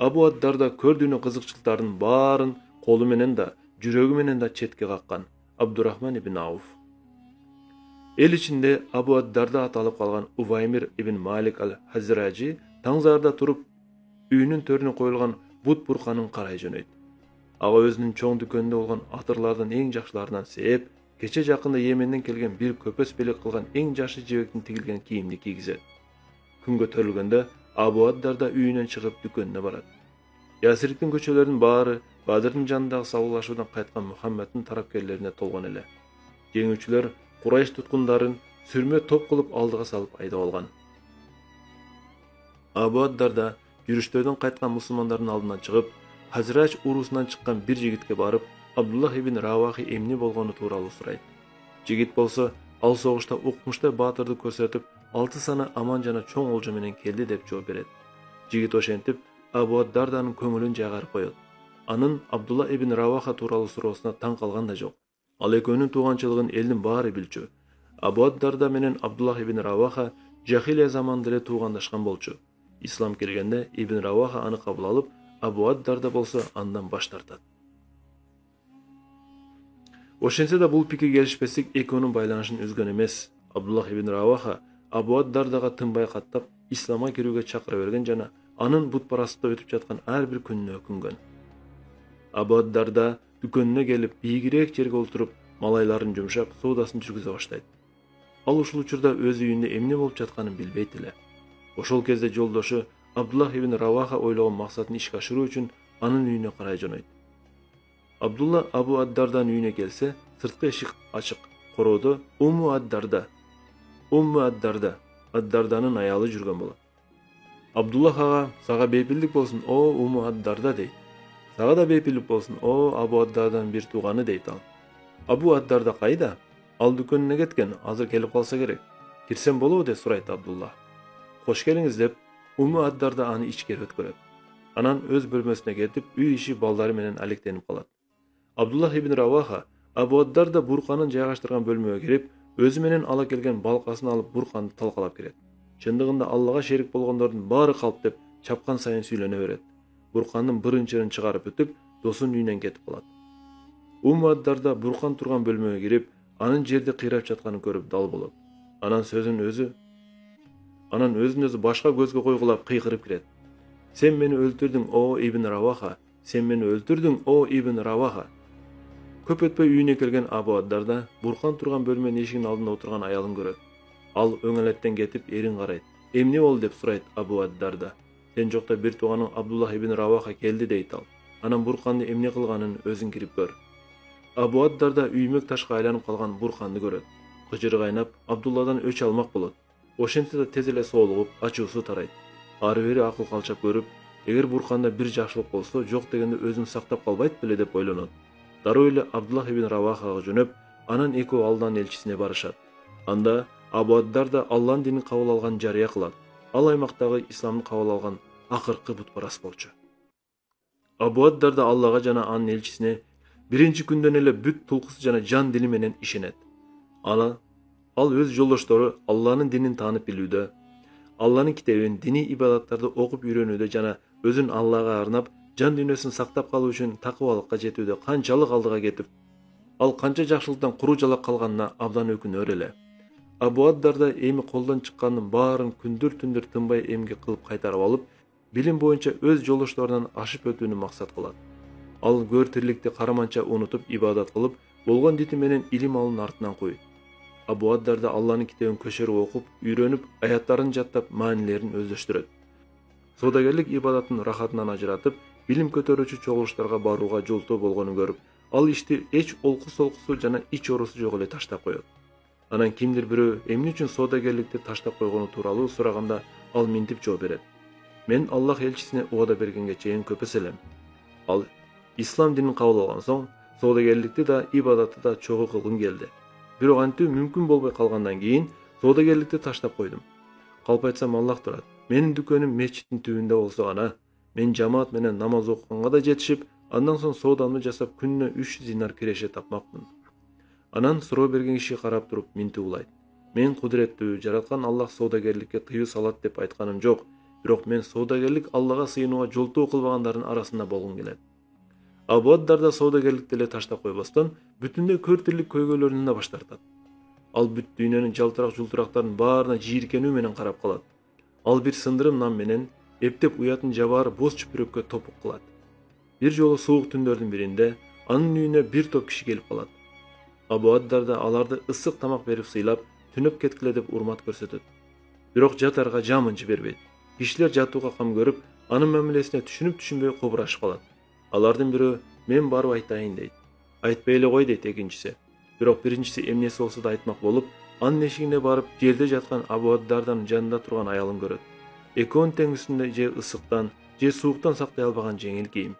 Абу Ад-Дарда көрдүүнү кызыкчылыктардын баарын колу менен да, жүрөгү менен да четке каккан. Абдурахман ибн Ауф. Эл ичинде Абу Ад-Дарда аталып калган Уваймир ибн Малик ал-Хазражи таңзарда туруп үйүнүн төрүнө коюлган бут бурканын карай жөнөйт. Ага өзүнүн чоң дүкөнүндө болгон атырлардын эң жакшыларынан сээп, кече жакында Йеменден келген бир көпөс белек кылган эң жакшы жебектен тигилген кийимди кийгизет. Күн көтөрүлгөндө Абу Ад-Дарда үйүнөн чыгып дүкөнүнө барат. Ясириктин көчөлөрүнүн баары Бадырдын жанындагы салгылашуудан кайткан Мухаммадтын тарапкерлерине толгон эле. Жеңүүчүлөр Курайш туткундарын сүрмө топ кылып алдыга салып айдап алган. Абу Ад-Дарда жүрүштөрдөн кайткан мусулмандардын алдынан чыгып, Хазрач урусунан чыккан бир жигитке барып, Абдуллах ибн Равахи эмне болгону тууралуу сурайт. Жигит болсо, ал согушта укмуштай баатырды көрсөтүп, 6 саны аман жана чоң олжо менен келди деп жооп берет. Жигит ошентип Абу Ад-Дарданын көңүлүн жайгарып коет. Анын Абдулла ибн Раваха тууралуу суроосуна таң калган да жок. Ал экөөнүн тууганчылыгын элдин баары билчү. Абу Ад-Дарда менен Абдуллах ибн Раваха жахилия заманында эле туугандашкан болчу. Ислам келгенде Ибн Раваха аны кабыл алып, Абу Ад-Дарда болсо андан баш тартат. Ошентсе да бул пикир келишпестик экөөнүн байланышын үзгөн эмес. Абдуллах ибн Раваха Абу Ад-Дардага тынбай каттап, исламга кирүүгө чакыра берген жана анын бутпарастыкта өтүп жаткан ар бир күнүнө өкүнгөн. Абу Ад-Дарда дүкөнүнө келип, бийигирээк жерге отуруп, малайларын жумшап, соодасын жүргүзө баштайт. Ал ушул учурда өз үйүндө эмне болуп жатканын билбейт эле. Ошол кезде жолдошу Абдуллах ибн Раваха ойлогон максатын ишке ашыруу үчүн анын үйүнө карай жөнөйт. Абдулла Абу Ад-Дарданын үйүнө келсе, сырткы эшик ачык. Короодо Умму Ад-Дарда, Ад-Дарданын аялы жүргөн болот. Абдуллах ага, сага бейпилдик болсун, о Умму Ад-Дарда дейт. Сага да бейпилдик болсун, о Абу Ад-Дарданын бир тууганы дейт ал. Абу Ад-Дарда кайда? Ал дүкөнүнө кеткен, азыр келип калса керек. Кирсем болобу деп сурайт Абдулла. Кош келиңиз деп Умму Ад-Дарда аны ичкери өткөрөт. Анан өз бөлмөсүнө кетип, үй иши балдары менен алектенип калат. Абдуллах ибн Раваха Абу Ад-Дарда бурканын жайгаштырган бөлмөгө кирип, өзү менен ала келген балкасын алып бурканды талкалап кирет. Чындыгында Аллага шерик болгондордун баары калп деп чапкан сайын сүйлөнө берет. Буркандын бырынчырын чыгарып өтүп, досунун үйүнөн кетип калат. Умму Ад-Дарда буркан турган бөлмөгө кирип, анын жерди кыйрап жатканын көрүп дал болот. Анан өзүн өзү башка көзгө койгулап кыйкырып кирет. Сен мени өлтүрдүң, о Ибн Раваха. Сен мени өлтүрдүң, о Ибн Раваха. Көп өтпөй үйүнө келген Абу Ад-Дарда буркан турган бөлмөнүн эшигинин алдында отурган аялын көрөт. Ал өңөлөттен кетип эрин карайт. Эмне болду деп сурайт Абу Ад-Дарда. Сен жокто бир тууганың Абдуллах ибн Раваха келди дейт ал. Анан бурканды эмне кылганын өзүң кирип көр. Абу Ад-Дарда үймөк ташка айланып калган бурканды көрөт. Кыжыры кайнап, Абдулладан өч алмак болот. Ошентсе да тез эле соолугуп, ачуусу тарайт. Ары бери акыл калчап көрүп, эгер бурканда бир жакшылык болсо, жок дегенде өзүн сактап калбайт беле деп ойлонот. Дароо эле Абдуллах ибн Равахага жөнөп, анан экөө Алланын элчисине барышат. Анда Абу Ад-Дарда Алланын динин кабыл алган жарыя кылат. Ал аймактагы исламды кабыл алган акыркы бутпараст болчу. Абу Ад-Дарда Аллага жана анын элчисине биринчи күндөн эле бүт тулкусы жана жан дили менен ишенет. Ал өз жолдоштору Алланын динин таанып билүүдө, Алланын китебин, дини ибадаттарды окуп үйрөнүүдө жана өзүн Аллага арнап, жан дүйнөсүн сактап калуу үчүн такыбалыкка жетүүдө канчалык алдыга кетип, ал канча жакшылыктан куру жалак калганына абдан өкүнөр эле. Абу Ад-Дарда эми колдон чыккандын баарын күндүр-түндүр тынбай эмгек кылып кайтарып алып, билим боюнча өз жолдошторунан ашып өтүүнү максат кылат. Ал көр тирликти караманча унутуп ибадат кылып, болгон дити менен илим алуунун артынан куйт. Абу Ад-Дарда Алланын китебин көчөрүп окуп, үйрөнүп, аяттарын жаттап, маанилерин өздөштүрөт. Соодагерлик ибадаттын рахатынан ажыратып, билим көтөрүүчү чогулуштарга барууга жолтоо болгонун көрүп, ал ишти эч олку-солкусу жана ич оорусу жок эле таштап коет. Анан кимдир бирөө эмне үчүн соодагерликти таштап койгону тууралуу сураганда, ал минтип жооп берет. Мен Аллах элчисине убада бергенге чейин көпөс элем. Ал ислам динин кабыл алган соң, соодагерликти да, ибадатты да чогуу кылгым келди. Бирок антүү мүмкүн болбой калгандан кийин соодагерликти таштап койдум. Калп айтсам Аллах турат. Менин дүкөнүм мечиттин түбүндө болсо гана, мен жамаат менен намаз окуганга да жетишип, андан соң соодамды жасап күнүнө 300 динар киреше тапмакмын. Анан суроо берген киши карап туруп минтип улайт. Мен кудуреттүү, жараткан Аллах соодагерликке тыюу салат деп айтканым жок. Бирок мен соодагерлик Аллага сыйынууга жолтоо кылбагандардын арасында болгум келет. Абу Аддар да соодагерликти эле таштап койбостон, бүтүндөй көр тирлик көйгөйлөрүнөн да баш тартат. Ал бүт дүйнөнүн жалтырак жултурактарын баарына жийиркенүү менен карап калат. Ал бир сындырым нам менен эптеп уятын жабаар боз чүпүрөккө топук кылат. Бир жолу суук түндөрдүн биринде анын үйүнө бир топ киши келип калат. Абу Аддар да аларды ысык тамак берип сыйлап, түнөп кеткиле деп урмат көрсөтөт. Бирок жатарга жамын жибербейт. Кишилер жатууга кам көрүп, анын мамилесине түшүнүп-түшүнбөй кобурашып калат. Алардын бирөө мен барып айтайын дейт. Айтпай эле кой дейт экинчиси. Бирок биринчиси эмнеси болсо да айтмак болуп, анын эшигине барып, жерде жаткан Абу Аддардан жанында турган аялын көрөт. Экөөнүн тең үстүндө же ысыктан, же сууктан сактай албаган жеңил кийим.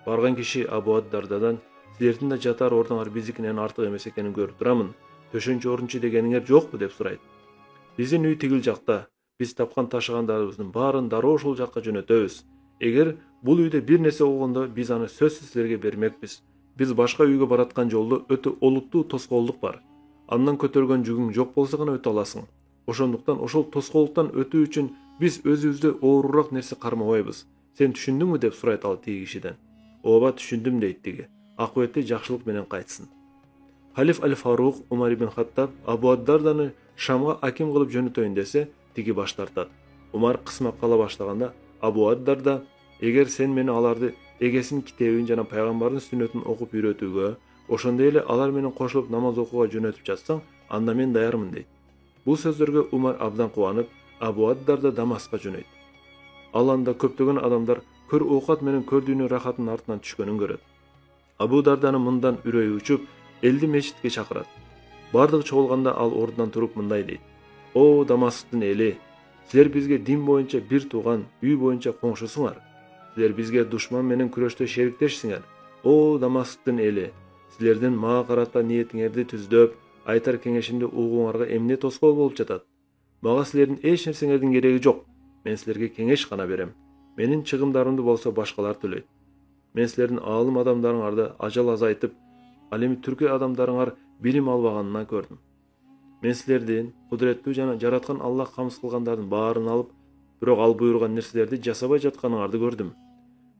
Барган киши Абу Аддардан силердин да жатар ордуңар биздикинен артык эмес экенин көрүп турамын. Төшөнчү орунчу дегениңер жокпу деп сурайт. Биздин үй тигил жакта. Биз тапкан ташыгандарыбыздын баарын дароо ошол жакка жөнөтөбүз. Эгер бул үйдө бир нерсе болгондо биз аны сөзсүз силерге бермекпиз. Биз башка үйгө бараткан жолдо өтө олуттуу тоскоолдук бар. Андан көтөргөн жүгүң жок болсо гана өтө аласың. Ошондуктан ошол тоскоолдуктан өтүү үчүн биз өзүбүздө оорураак нерсе кармабайбыз. Сен түшүндүңбү деп сурайт ал тиги кишиден. Ооба түшүндүм дейт тиги. Акыбетти жакшылык менен кайтсын. Халиф Аль-Фарук Умар ибн Хаттаб Абу Аддарданы Шамга аким кылып жөнөтөйүн десе, тиги баш тартат. Умар кысмак кала баштаганда Абу Аддар да эгер сен мени аларды эгесинин китебин жана пайгамбардын сүннөтүн окуп үйрөтүүгө, ошондой эле алар менен кошулуп намаз окууга жөнөтүп жатсаң, анда мен даярмын дейт. Бул сөздөргө Умар абдан кубанып, Абу Аддар да Дамаскка жөнөйт. Ал анда көптөгөн адамдар көр оокат менен көр дүйнө рахатынын артынан түшкөнүн көрөт. Абу Дарданын мындан үрөйү учуп, элди мечитке чакырат. Бардыгы чогулганда ал ордунан туруп мындай дейт. О Дамасктын эли, силер бизге дин боюнча бир тууган, үй боюнча коңшусуңар. Силер бизге душман менен күрөштө шериктешсиңер. О Дамасктын эли, силердин мага карата ниетиңерди түздөп, айтар кеңешимди угууңарга эмне тоскоол болуп жатат? Мага силердин эч нерсеңердин кереги жок. Мен силерге кеңеш гана берем. Менин чыгымдарымды болсо башкалар төлөйт. Мен силердин аалым адамдарыңарды ажал азайтып, ал эми түркү адамдарыңар билим албаганына көрдүм. Мен силердин кудуреттүү жана жараткан Аллах камсыз кылгандардын баарын алып, бирок ал буйруган нерселерди жасабай жатканыңарды көрдүм.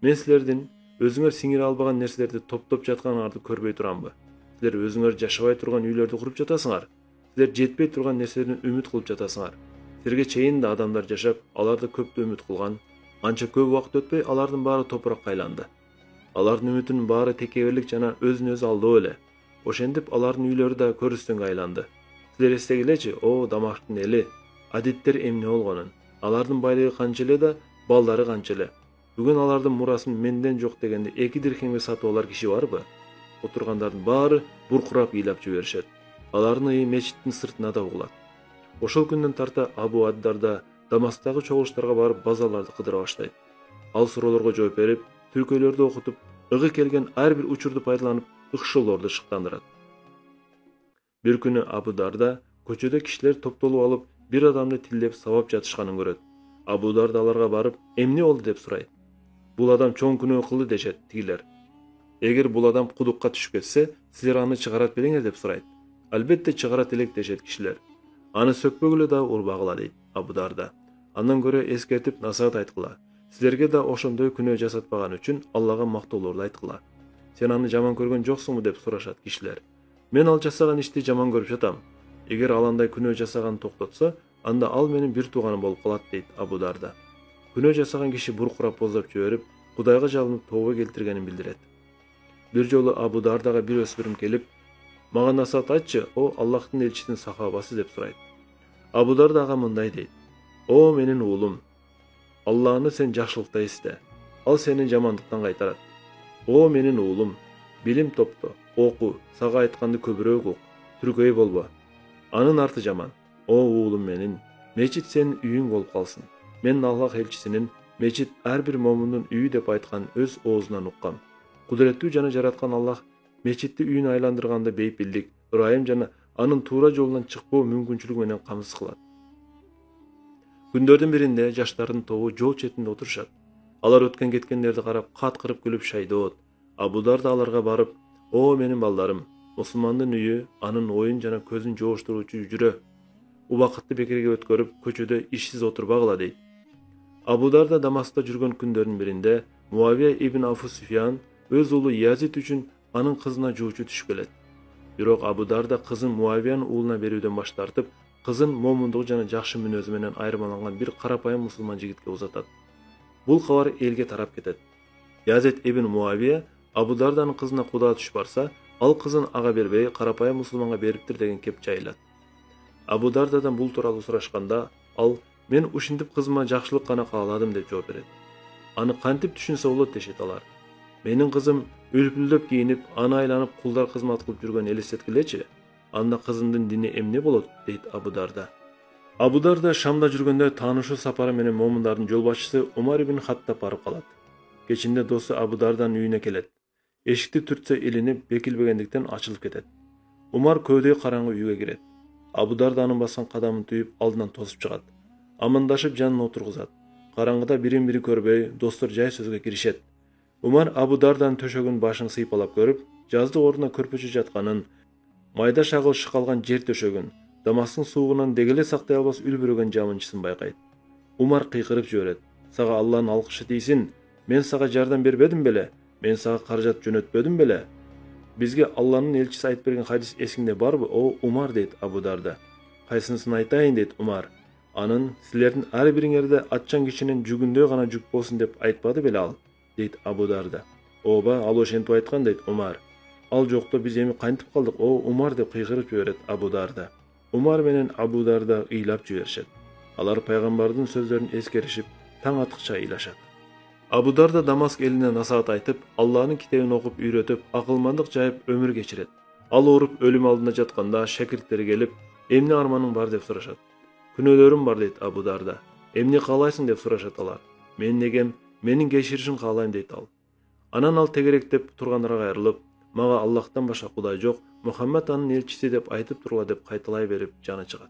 Мен силердин өзүңөр сиңире албаган нерселерди топтоп жатканыңарды көрбөй турамбы? Силер өзүңөр жашабай турган үйлөрдү куруп жатасыңар. Силер жетпей турган нерселерден үмүт кылып жатасыңар. Силерге чейин да адамдар жашап, аларды көптү үмүт кылган. Анча көп убакыт өтпөй алардын баары топуракка айланды. Алардын үмүтүнүн баары текеберлик жана өзүн өзү алдоо эле. Ошентип алардын үйлөрү да көрүстөнгө айланды. Силер эстегилечи, о Дамашктын эли, адиттер эмне болгонун. Алардын байлыгы канча эле да, балдары канча эле. Бүгүн алардын мурасын менден жок дегенде 2 дирхемге сатып алар киши барбы? Отургандардын баары буркурап ыйлап жиберишет. Алардын ыы мечиттин сыртына да угулат. Ошол күндөн тарта Абу Аддар да Дамасктагы чогулуштарга барып базаларды кыдыра баштайт. Ал суроолорго жооп берип, түркөйлөрдү окутуп, ыгы келген ар бир учурду пайдаланып, ыкшоолорду шыктандырат. Бир күнү Абу Дарда көчөдө кишилер топтолуп алып, бир адамды тилдеп сабап жатышканын көрөт. Абу Дарда аларга барып, эмне болду деп сурайт. Бул адам чоң күнөө кылды дешет тигилер. Эгер бул адам кудукка түшүп кетсе, силер аны чыгарат белеңер деп сурайт. Албетте чыгарат элек дешет кишилер. Аны сөкпөгүлө да урбагыла дейт Абу Дарда. Андан көрө эскертип насаат айткыла. Силерге да ошондой күнөө жасатпаган үчүн Аллага мактоолорду айткыла. Сен аны жаман көргөн жоксуңбу деп сурашат кишилер. Мен ал жасаган ишти жаман көрүп жатам. Эгер ал андай күнөө жасаганын токтотсо, анда ал менин бир тууганым болуп калат дейт Абу Дарда. Күнөө жасаган киши буркурап боздоп жиберип, Кудайга жалынып тооба келтиргенин билдирет. Бир жолу Абу Дардага бир өспүрүм келип, мага насаат айтчы, о Аллахтын элчисинин сахабасы деп сурайт. Абу Дарда ага мындай дейт. О менин уулум, Аллахны сен жакшылыкта эсте. Ал сени жамандыктан кайтарат. О менин уулум, билим топто, оку, сага айтканды көбүрөөк ук, түркөй болбо. Анын арты жаман. О уулум менин, мечит сенин үйүң болуп калсын. Мен Аллах элчисинин мечит ар бир момундун үйү деп айтканын өз оозунан уккам. Кудуреттүү жана жараткан Аллах мечитти үйүн айландырганда бейпилдик, ырайым жана анын туура жолунан чыкпоо мүмкүнчүлүгү менен камсыз кылат. Күндөрдүн биринде жаштардын тобу жол четинде отурушат. Алар өткөн кеткендерди карап каткырып күлүп шайдоот. Абу Дарда аларга барып, о менин балдарым, мусулмандын үйү анын оюн жана көзүн жооштуруучу жүрө. Убакытты бекерге өткөрүп, көчөдө ишсиз отурбагыла дейт. Abu Darda Damask'ta жүргөн күндөрдүн биринде Muaviya ibn Abu Sufyan өз уулу Yazid үчүн анын кызына жуучу түшүп келет. Бирок Abu Darda кызын Muaviyanын уулуна берүүдөн баш тартып, кызын момундук жана жакшы мүнөзү менен айырмаланган бир карапайым мусулман жигитке узатат. Бул кабар элге тарап кетет. Yazid ibn Muaviya Abu Darданын кызына куда түш барса, ал кызын ага бербей карапайым мусулманга бериптир деген кеп жайылат. Abu Dardaдан бул тууралуу сурашканда, ал "Мен ушинтип кызыма жакшылык гана кааладым" деп жооп берет. Аны кантип түшүнсө болот дешет алар. Менин кызым үлпүлдөп кийинип, аны айланып кулдар кызмат кылып жүргөн элестеткилечи. Анда кызымдын дини эмне болот, дейт Abu Darda. Abu Darda Шамда жүргөндө таанышуу сапары менен момундардын жол башчысы Умар ибн Хаттаб барып калат. Кечинде досу Abu Darданын үйүнө келет. Эшикти түртсө илинип, бекилбегендиктен ачылып кетет. Умар көөдөй караңгы үйгө кирет. Abu Darda анын баскан кадамын түйүп, алдынан тосуп чыгат. Амандашып жанына отургузат. Караңгыда бирин-бири көрбөй, достор жай сөзгө киришет. Умар Abu Dardanын төшөгүн башын сыйпалап көрүп, жаздык ордуна көрпөчө жатканын, майда шагыл шыкалган жер төшөгүн, Дамастын суугунан дегеле сактай албас үлбүрөгөн жамынчысын байкайт. Умар кыйкырып жиберет. "Сага Алланын алкышы тийсин. Мен сага жардам бербедим беле? Мен сага каражат жөнөтпөдүм беле? Бизге Алланын элчиси айтып берген хадис эсиңде барбы, о Умар?" дейт Abu Darda. "Кайсынысын айтайын?" дейт Умар. "Анын силердин ар бириңерде атчан кишинин жүгүндөй гана жүк болсун деп айтпады беле ал?" дейт Abu Darda. "Ооба, ал ошентип айткан" дейт Умар. "Ал жокто биз эми кантип калдык, о Умар?" деп кыйкырып жиберет Abu Darda. Умар менен Abu Darda ыйлап жиберишет. Алар пайгамбардын сөздөрүн эскеришип, таң аткыча ыйлашат. Abu Darda Дамаск элине насаат айтып, Алланын китебин окуп үйрөтүп, акылмандык жайып өмүр кечирет. Ал ооруп өлүм алдында жатканда шакирттери келип, "Эмне арманың бар?" деп сурашат. "Күнөөлөрүм бар" дейт Abu Darda. "Эмне каалайсың?" деп сурашат алар. "Менин эгем менин кечиришин каалайм" дейт ал. Анан ал тегеректеп тургандарга кайрылып, "Мага Аллахтан башка кудай жок, Мухаммад анын элчиси деп айтып тургула" деп кайталай берип жаны чыгат.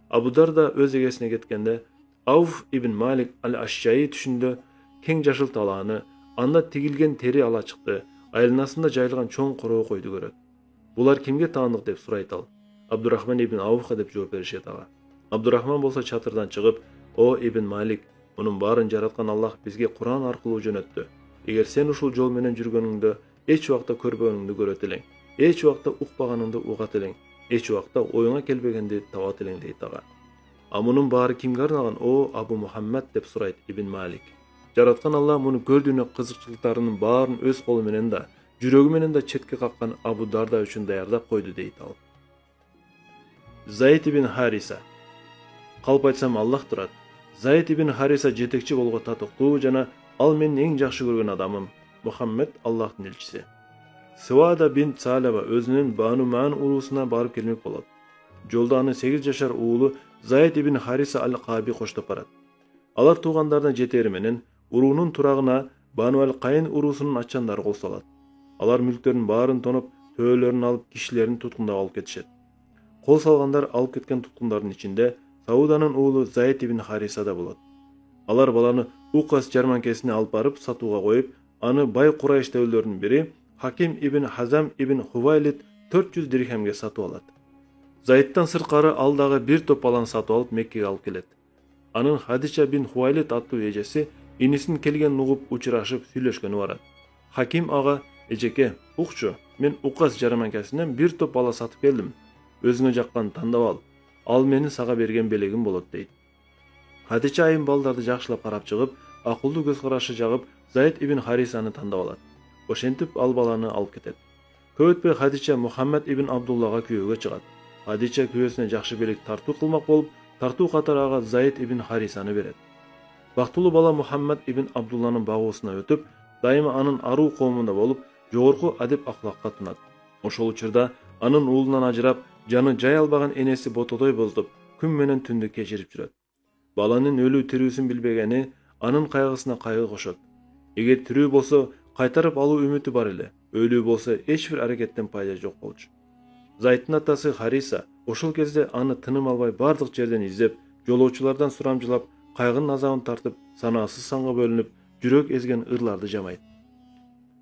Abu Darda өз эгесине кеткенде, Ауф ибн Малик ал-Ашшаи түшүндө кең жашыл талааны, анда тигилген тери ала чыкты, айланасында жайылган чоң короо койду көрөт. "Булар кимге таандык?" деп сурайт ал. "Абдурахман ибн Ауфка" деп жооп беришет ага. Абдурахман болсо чатырдан чыгып, "О ибн Малик, мунун баарын жараткан Аллах бизге Куран аркылуу жөнөттү. Эгер сен ушул жол менен жүргөнүңдө эч убакта көрбөгөнүңдү көрөт элең, эч убакта укпаганыңды угат элең, эч убакта оюңа келбегенди табат элең" дейт ага. "А мунун баары кимге арналган, о Абу Мухаммад?" деп сурайт ибн Малик. Жараткан Аллах муну көрдүнө кызыкчылыктарынын баарын өз колу менен да, жүрөгү менен да четке каккан Abu Darda үчүн даярдап койду дейт ал. Zayd ибн Хариса. Калп айтсам Аллах турат. Zayd ибн Хариса жетекчи болго татыктуу жана ал менин эң жакшы көргөн адамым. Мухаммад Аллахтын элчиси. Сывада бинт Салаба өзүнүн Бану Маан уруусуна барып келмек болот. Жолдо аны 8 жашар уулу Zayd ибн Хариса ал-Каби коштоп барат. Алар туугандарына жетери менен уруунун турагына Бану ал-Кайын уруусунун аччандары кол салат. Алар мүлктөрүнүн баарын тоноп, төөлөрүн алып, кишилерин туткундап алып кетишет. Кол салгандар алып кеткен туткундардын ичинде Сауданын уулу Zayd ибн Хариса да болот. Алар баланы Укас жарманкесине алып барып сатууга коюп, аны бай Курайш дөөлөрүнүн бири Хаким ибн Хазам ибн Хувайлид 400 дирхемге сатып алат. Zaydтан сырткары ал дагы бир топ баланы сатып алып Меккеге алып келет. Анын Хадича бин Хувайлид аттуу эжеси инисин келген угуп учурашып сүйлөшкөнү барат. Хаким ага: "Эжеке, укчу, мен Укас жарманкесинен бир топ бала сатып келдим. Өзүңө жаккан тандап ал. Ал менин сага берген белегим болот" дейт. Хадича айым балдарды жакшылап карап чыгып, акылдуу көз карашы жагып, Zayd ибн Харисаны тандап алат. Ошентип ал баланы алып кетет. Көп өтпөй Хадича Мухаммад ибн Абдуллага күйөөгө чыгат. Хадича күйөөсүнө жакшы белек тартуу кылмак болуп, тартуу катары ага Zayd ибн Харисаны берет. Бактылуу бала Мухаммад ибн Абдулланын багуусуна өтүп, дайыма анын аруу коомунда болуп, жогорку адеп акылакка тунат. Ошол учурда анын уулунан ажырап, жаны жай албаган энеси ботодой боздоп, күн менен түндү кечирип жүрөт. Баланын өлүү тирүүсүн билбегени анын кайгысына кайгы кошот. Эгер тирүү болсо кайтарып алуу үмүтү бар эле, өлүү болсо эч бир аракеттен пайда жок болчу. Zaydтын атасы Хариса ошол кезде аны тыным албай бардык жерден издеп, жолоочулардан сурамжылап, кайгынын азабын тартып, санаасыз санга бөлүнүп, жүрөк эзген ырларды жамайт.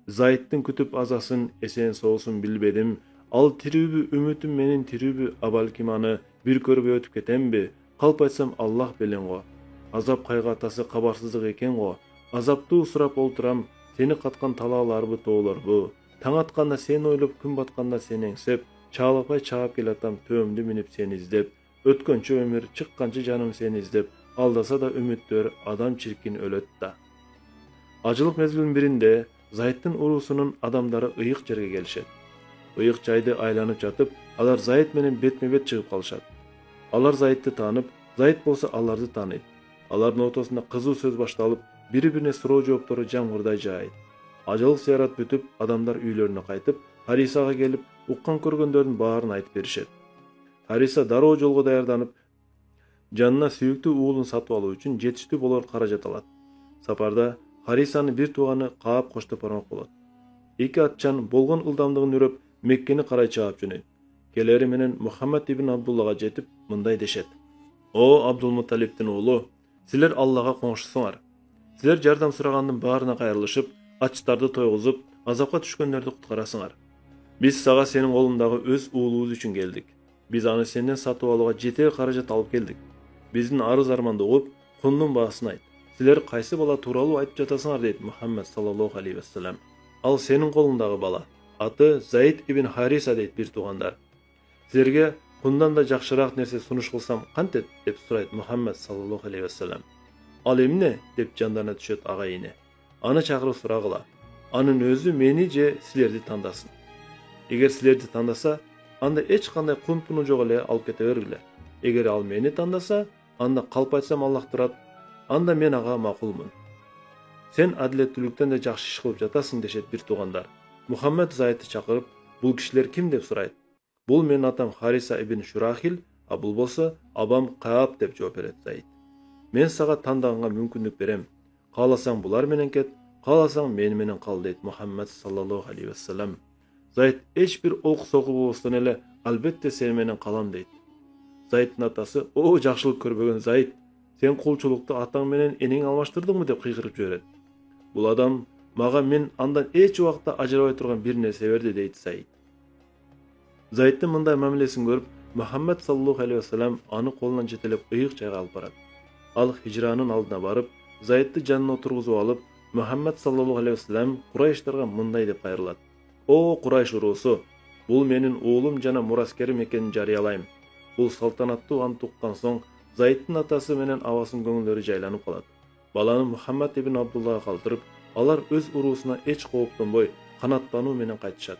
Zaydтын күтүп азасын, эсен соосун билбедим. Ал тирүүбү, үмүтүм менин тирүүбү, абалким аны бир көрбөй өтүп кетемби? Калп айтсам Аллах белең го. азап кайгы атасы кабарсыздык экен го. Азаптуу сурап олтурам, сени каткан талааларбы, тоолорбу. Таң атканда сени ойлоп, күн батканда сени эңсеп, чаалапай чаап келатам төбөмдү минип сени издеп. Өткөнчө өмүр, чыкканчы жаным сени издеп, алдаса да үмүттөр, адам чиркин өлөт да. Ажылык мезгилинин биринде Заидтин уруусунун адамдары ыйык жерге келишет. Ыйык жайды айланып жатып, алар Заид менен бетме-бет чыгып калышат. Алар Заидти таанып, Заид болсо аларды тааныйт. Алардын ортосунда кызуу сөз башталып, бири-бирине суроо жооптору жамгырдай жаайт. Ажылык зыярат бүтүп, адамдар үйлөрүнө кайтып, Харисага келип, уккан көргөндөрдүн баарын айтып беришет. Хариса дароо жолго даярданып, жанына сүйүктүү уулун сатып алуу үчүн жетиштүү болор каражат алат. Сапарда Харисаны бир тууганы каап коштопормок болот. Эки атчан болгон ылдамдыгын үрөп, Меккени карай чаап жөнөйт. Келери менен Мухаммад ибн Абдуллага жетип, мындай дешет: "О Абдулмуталиптин уулу, силер Аллага коңшусуңар. Силер жардам сурагандын баарына кайрылышып, ачтарды тойгузуп, азапка түшкөндөрдү куткарасыңар. Биз сага сенин колуңдагы өз уулубуз үчүн келдик. Биз аны сенден сатып алууга жетер каражат алып келдик. Биздин арыз арманды угуп, кундун баасын айт. Силер кайсы бала тууралуу айтып жатасыңар?" дейт Мухаммад саллаллаху алейхи вассалам. "Ал сенин колуңдагы бала. Аты Заид ибн Хариса" дейт бир туугандар. "Силерге кундан да жакшыраак нерсе сунуш кылсам кантет?" деп сурайт Мухаммад саллаллаху алейхи вассалам. "Ал эмне?" деп жандарына түшөт ага-ине. "Аны чакырып сурагыла. Анын өзү мени же силерди тандасын. Эгер силерди тандаса, анда эч кандай кунтуну жок эле алып кете бергиле. Эгер ал мени тандаса, анда калп айтсам Аллах турат, анда мен ага макулмун. Сен адилеттүүлүктөн да жакшы иш кылып жатасың" дешет бир туугандар. Мухаммад Заидти чакырып, "Бул кишилер ким?" деп сурайт. "Бул менин атам Хариса ибн Шурахил, а бул болсо абам Кааб" деп жооп берет Заид. "Мен сага тандаганга мүмкүндүк берем. Кааласаң булар менен кет, кааласаң мен менен кал" дейт Мухаммад саллаллаху алейхи вассалам. Заид эч бир олку согу болбостон эле "Албетте сен менен калам" дейт. Заидтин атасы: "О жакшылык көрбөгөн Заид, сен кулчулукту атаң менен энең алмаштырдыңбы?" деп кыйгырып жиберет. "Бул адам мага мен андан эч убакта ажырабай турган бир нерсе берди" дейт Заид. Заидтин мындай мамилесин көрүп, Мухаммад саллаллаху алейхи вассалам аны колунан жетелеп ыйык жайга алып барат. Ал хижранын алдына барып, Заидти жанына отургузуп алып, Мухаммад саллаллаху алейхи вассалам Курайштарга мындай деп кайрылат: "О Курайш уруусу, бул менин уулум жана мураскерим экенин жарыялайм. Бул салтанаттуу антты уккан соң Заидтин атасы менен абасынын көңүлдөрү жайланып калат. Баланы Мухаммад ибн Абдуллага калтырып, алар өз уруусуна эч кооптонбой, канаттануу менен кайтышат."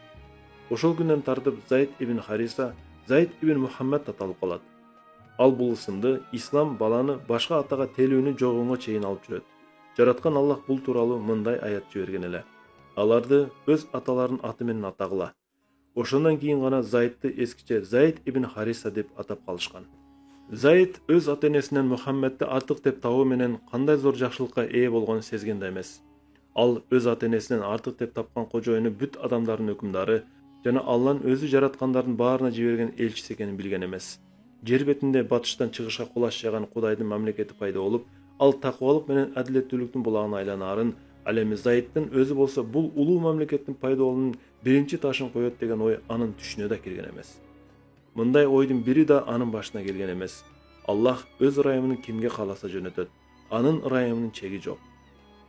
Ошол күндөн тартып Заид ибн Хариса Заид ибн Мухаммад аталып калат. Ал бул ысымды ислам баланы башка атага телүүнү жогунга чейин алып жүрөт. Жараткан Аллах бул тууралуу мындай аят жиберген эле: "Аларды өз аталарынын аты менен атагыла." Ошондон кийин гана Заидти эскиче Заид ибн Хариса деп атап калышкан. Заид өз ата-энесинен Мухаммадты артык деп табуу менен кандай зор жакшылыкка ээ болгонун сезген да эмес. Ал өз ата-энесинен артык деп тапкан кожоюну бүт адамдардын өкүмдары жана Алланын өзү жараткандардын баарына жиберген элчиси экенин билген эмес. Жер бетинде батыштан чыгышка кулаш жайган Кудайдын мамлекети пайда болуп, ал такыбалык менен адилеттүүлүктүн булагына айланаарын, ал эми Заидтин өзү болсо бул улуу мамлекеттин пайда болуунун биринчи ташын коет деген ой анын түшүнө да кирген эмес. Мындай ойдун бири да анын башына келген эмес. Аллах өз ырайымын кимге кааласа жөнөтөт. Анын ырайымынын чеги жок.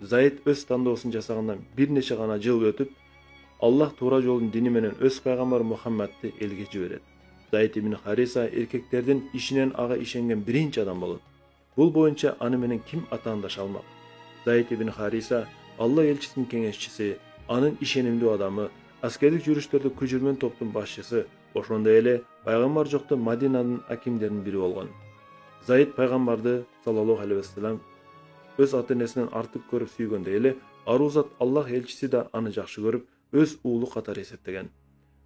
Заид өз тандоосун жасагандан бир нече гана жыл өтүп, Аллах туура жолдун дини менен өз пайгамбар Мухаммадты элге жиберет. Заид ибн Хариса эркектердин ишинен ага ишенген биринчи адам болот. Бул боюнча аны менен ким атаандаша алмак? Заид ибн Хариса Алла элчисинин кеңешчиси, анын ишенимдүү адамы, аскердик жүрүштөрдө күжүрмөн топтун башчысы, ошондой эле пайгамбар жокто Мадинанын акимдеринин бири болгон. Заид пайгамбарды саллаллаху алейхи вассалам өз ата-энесинен артык көрүп сүйгөндөй эле, арузат Аллах элчиси да аны жакшы көрүп, өз уулу катары эсептеген.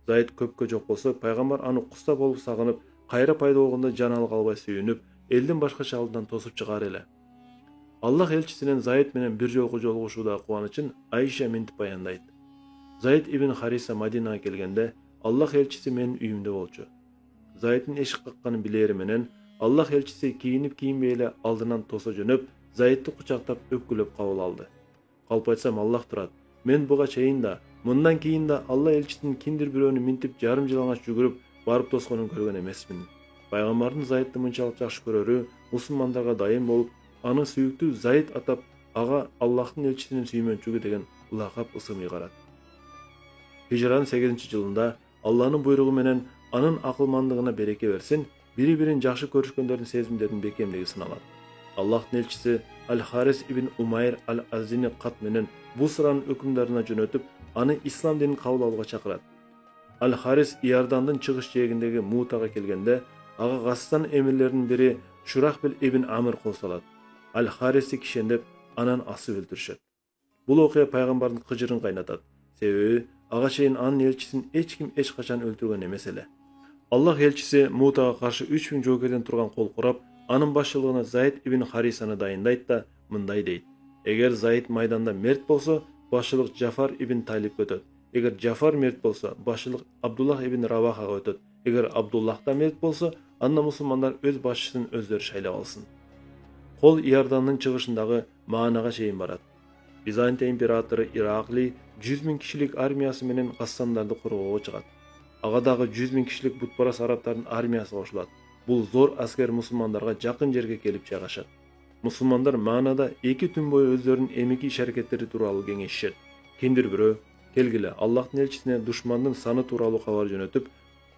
Заид көпкө жок болсо, пайгамбар аны куста болуп сагынып, кайра пайда болгондо жаналы калбай сүйүнүп, элдин башкача алдынан тосуп чыгар эле. Аллах элчисинин Заид менен бир жолку жолугушуудагы кубанычын Айша минтип баяндайт. Заид ибн Хариса Мадинага келгенде, Аллах элчиси менин үйүмдө болчу. Заиддин эшик какканын билери менен Аллах элчиси кийинип кийинбей эле алдынан тосо жөнөп, Заидти кучактап өпкүлөп кабыл алды. Калп айтсам Аллах турат. Мен буга чейин да, мындан кийин да Алла элчисинин киндир бирөөнү минтип жарым жалаңач жүгүрүп, барып тосконун көргөн эмесмин. Пайгамбардын Заидти мынчалык жакшы көрөрү, мусулмандарга дайым болуп, аны сүйүктүү Заид атап, ага Аллахтын элчисинин сүймөнчүгү деген лакап ысым ыйгарат. Hicran 8-жылында Алланын буйругу менен анын акылмандыгына береке берсин, бири-бирин жакшы көрүшкөндөрдүн сезимдеринин бекемдиги сыналат. Аллахтын элчиси Аль-Харис ибн Умайр Аль-Азини кат менен Бусранын өкүмдарына жөнөтүп, аны ислам динин кабыл алууга чакырат. Аль-Харис Иордандын чыгыш жээгиндеги Мутага келгенде, ага Гассан эмирлеринин бири Шурахбил ибн Амир кол салат. Аль-Харисти кишендеп, анан асып өлтүрүшөт. Бул окуя пайгамбардын кыжырын кайнатат. Себеби ага чейин анын элчисин эч ким эч качан өлтүргөн эмес эле. Аллах элчиси Мутага каршы 3000 жоокерден турган кол курап, анын башчылыгына Заид ибн Харисаны дайындайт да мындай дейт: эгер Заид майданда мерт болсо, башчылык Джафар ибн Талибке өтөт. Эгер Джафар мерт болсо, башчылык Абдуллах ибн Равахага өтөт. Эгер Абдуллах да мерт болсо, анда мусулмандар өз башчысын өздөрү шайлап алсын. Кол Иордандын чыгышындагы Маанага чейин барат. Византия императору Иракли 100 000 кишилик армиясы менен Гассандарды коргоого чыгат. Ага дагы 100 000 кишилик бутпарас арабтардын армиясы кошулат. Бул зор аскер мусулмандарга жакын жерге келип жайгашат. Мусулмандар Маанада 2 түн бою өздөрүнүн эмики иш-аракеттери тууралуу кеңешишет. Кимдир бирөө келгиле Аллахтын элчисине душмандын саны тууралуу кабар жөнөтүп,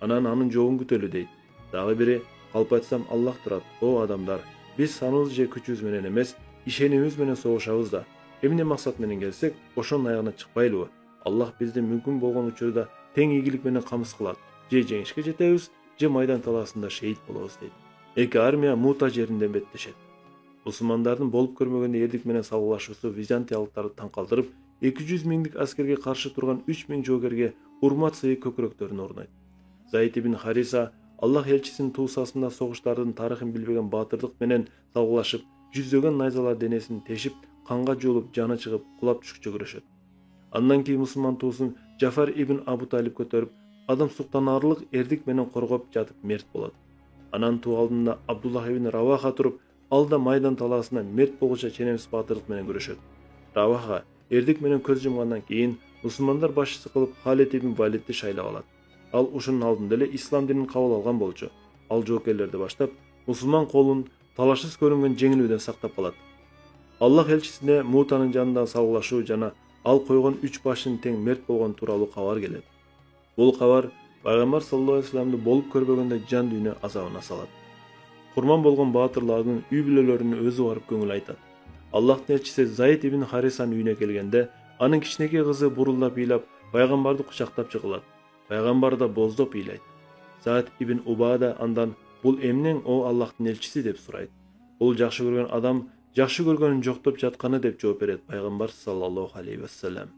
анан анын жообун күтөлү дейт. Дагы бири калп айтсам Аллах турат: "О адамдар, биз саныбыз же күчүбүз менен эмес, ишенимибиз менен согушабыз да. Эмне максат менен келсек, ошонун аягына чыкпайлыбы? Аллах бизди мүмкүн болгон учурда тең ийгилик менен камсыз кылат. Же жеңишке жетебиз, же майдан талаасында шейит болобуз" дейт. Эки армия Мута жеринде беттешет. Мусулмандардын болуп көрмөгөндө эрдик менен салгылашуусу византиялыктарды таң калтырып, 200 000 аскерге каршы турган 3000 жоокерге урмат сыйы көкүрөктөрүн орнойт. Заид ибн Хариса Аллах элчисинин туусасында согуштардын тарыхын билбеген баатырдык менен салгылашып, жүздөгөн найзалар денесин тешип, канга жуулуп, жаны чыгып, кулап түшүкчө күрөшөт. Андан кийин мусулман туусун Джафар ибн Абу Талиб көтөрүп, адам суктанаарлык эрдик менен коргоп жатып мерт болот. Анан туу алдында Абдуллах ибн Раваха туруп, ал да майдан талаасында мерт болгуча ченемсиз баатырдык менен күрөшөт. Раваха эрдик менен көз жумгандан кийин мусулмандар башчысы кылып Халид ибн Валидти шайлап алат. Ал ушунун алдында эле ислам динин кабыл алган болчу. Ал жоокерлерди баштап, мусулман колун талашсыз көрүнгөн жеңилүүдөн сактап калат. Аллах элчисине Мутанын жанындагы салгылашуу жана ал койгон 3 башчынын тең мерт болгон тууралуу кабар келет. Бул кабар пайгамбар саллаллаху алейхи вассаламды болуп көрбөгөндө жан дүйнө азабына салат. Курман болгон баатырлардын үй бүлөлөрүнө өзү барып көңүл айтат. Аллахтын элчиси Заид ибн Харисанын үйүнө келгенде, анын кичинекей кызы бурулдап ыйлап, пайгамбарды кучактап жыгылат. Пайгамбар да боздоп ыйлайт. Саад ибн Убада андан: "Бул эмнең о Аллахтын элчиси?" деп сурайт. Бул жакшы көргөн адам жакшы көргөнүн жоктоп жатканы деп жооп берет пайгамбар саллаллаху алейхи вассалам.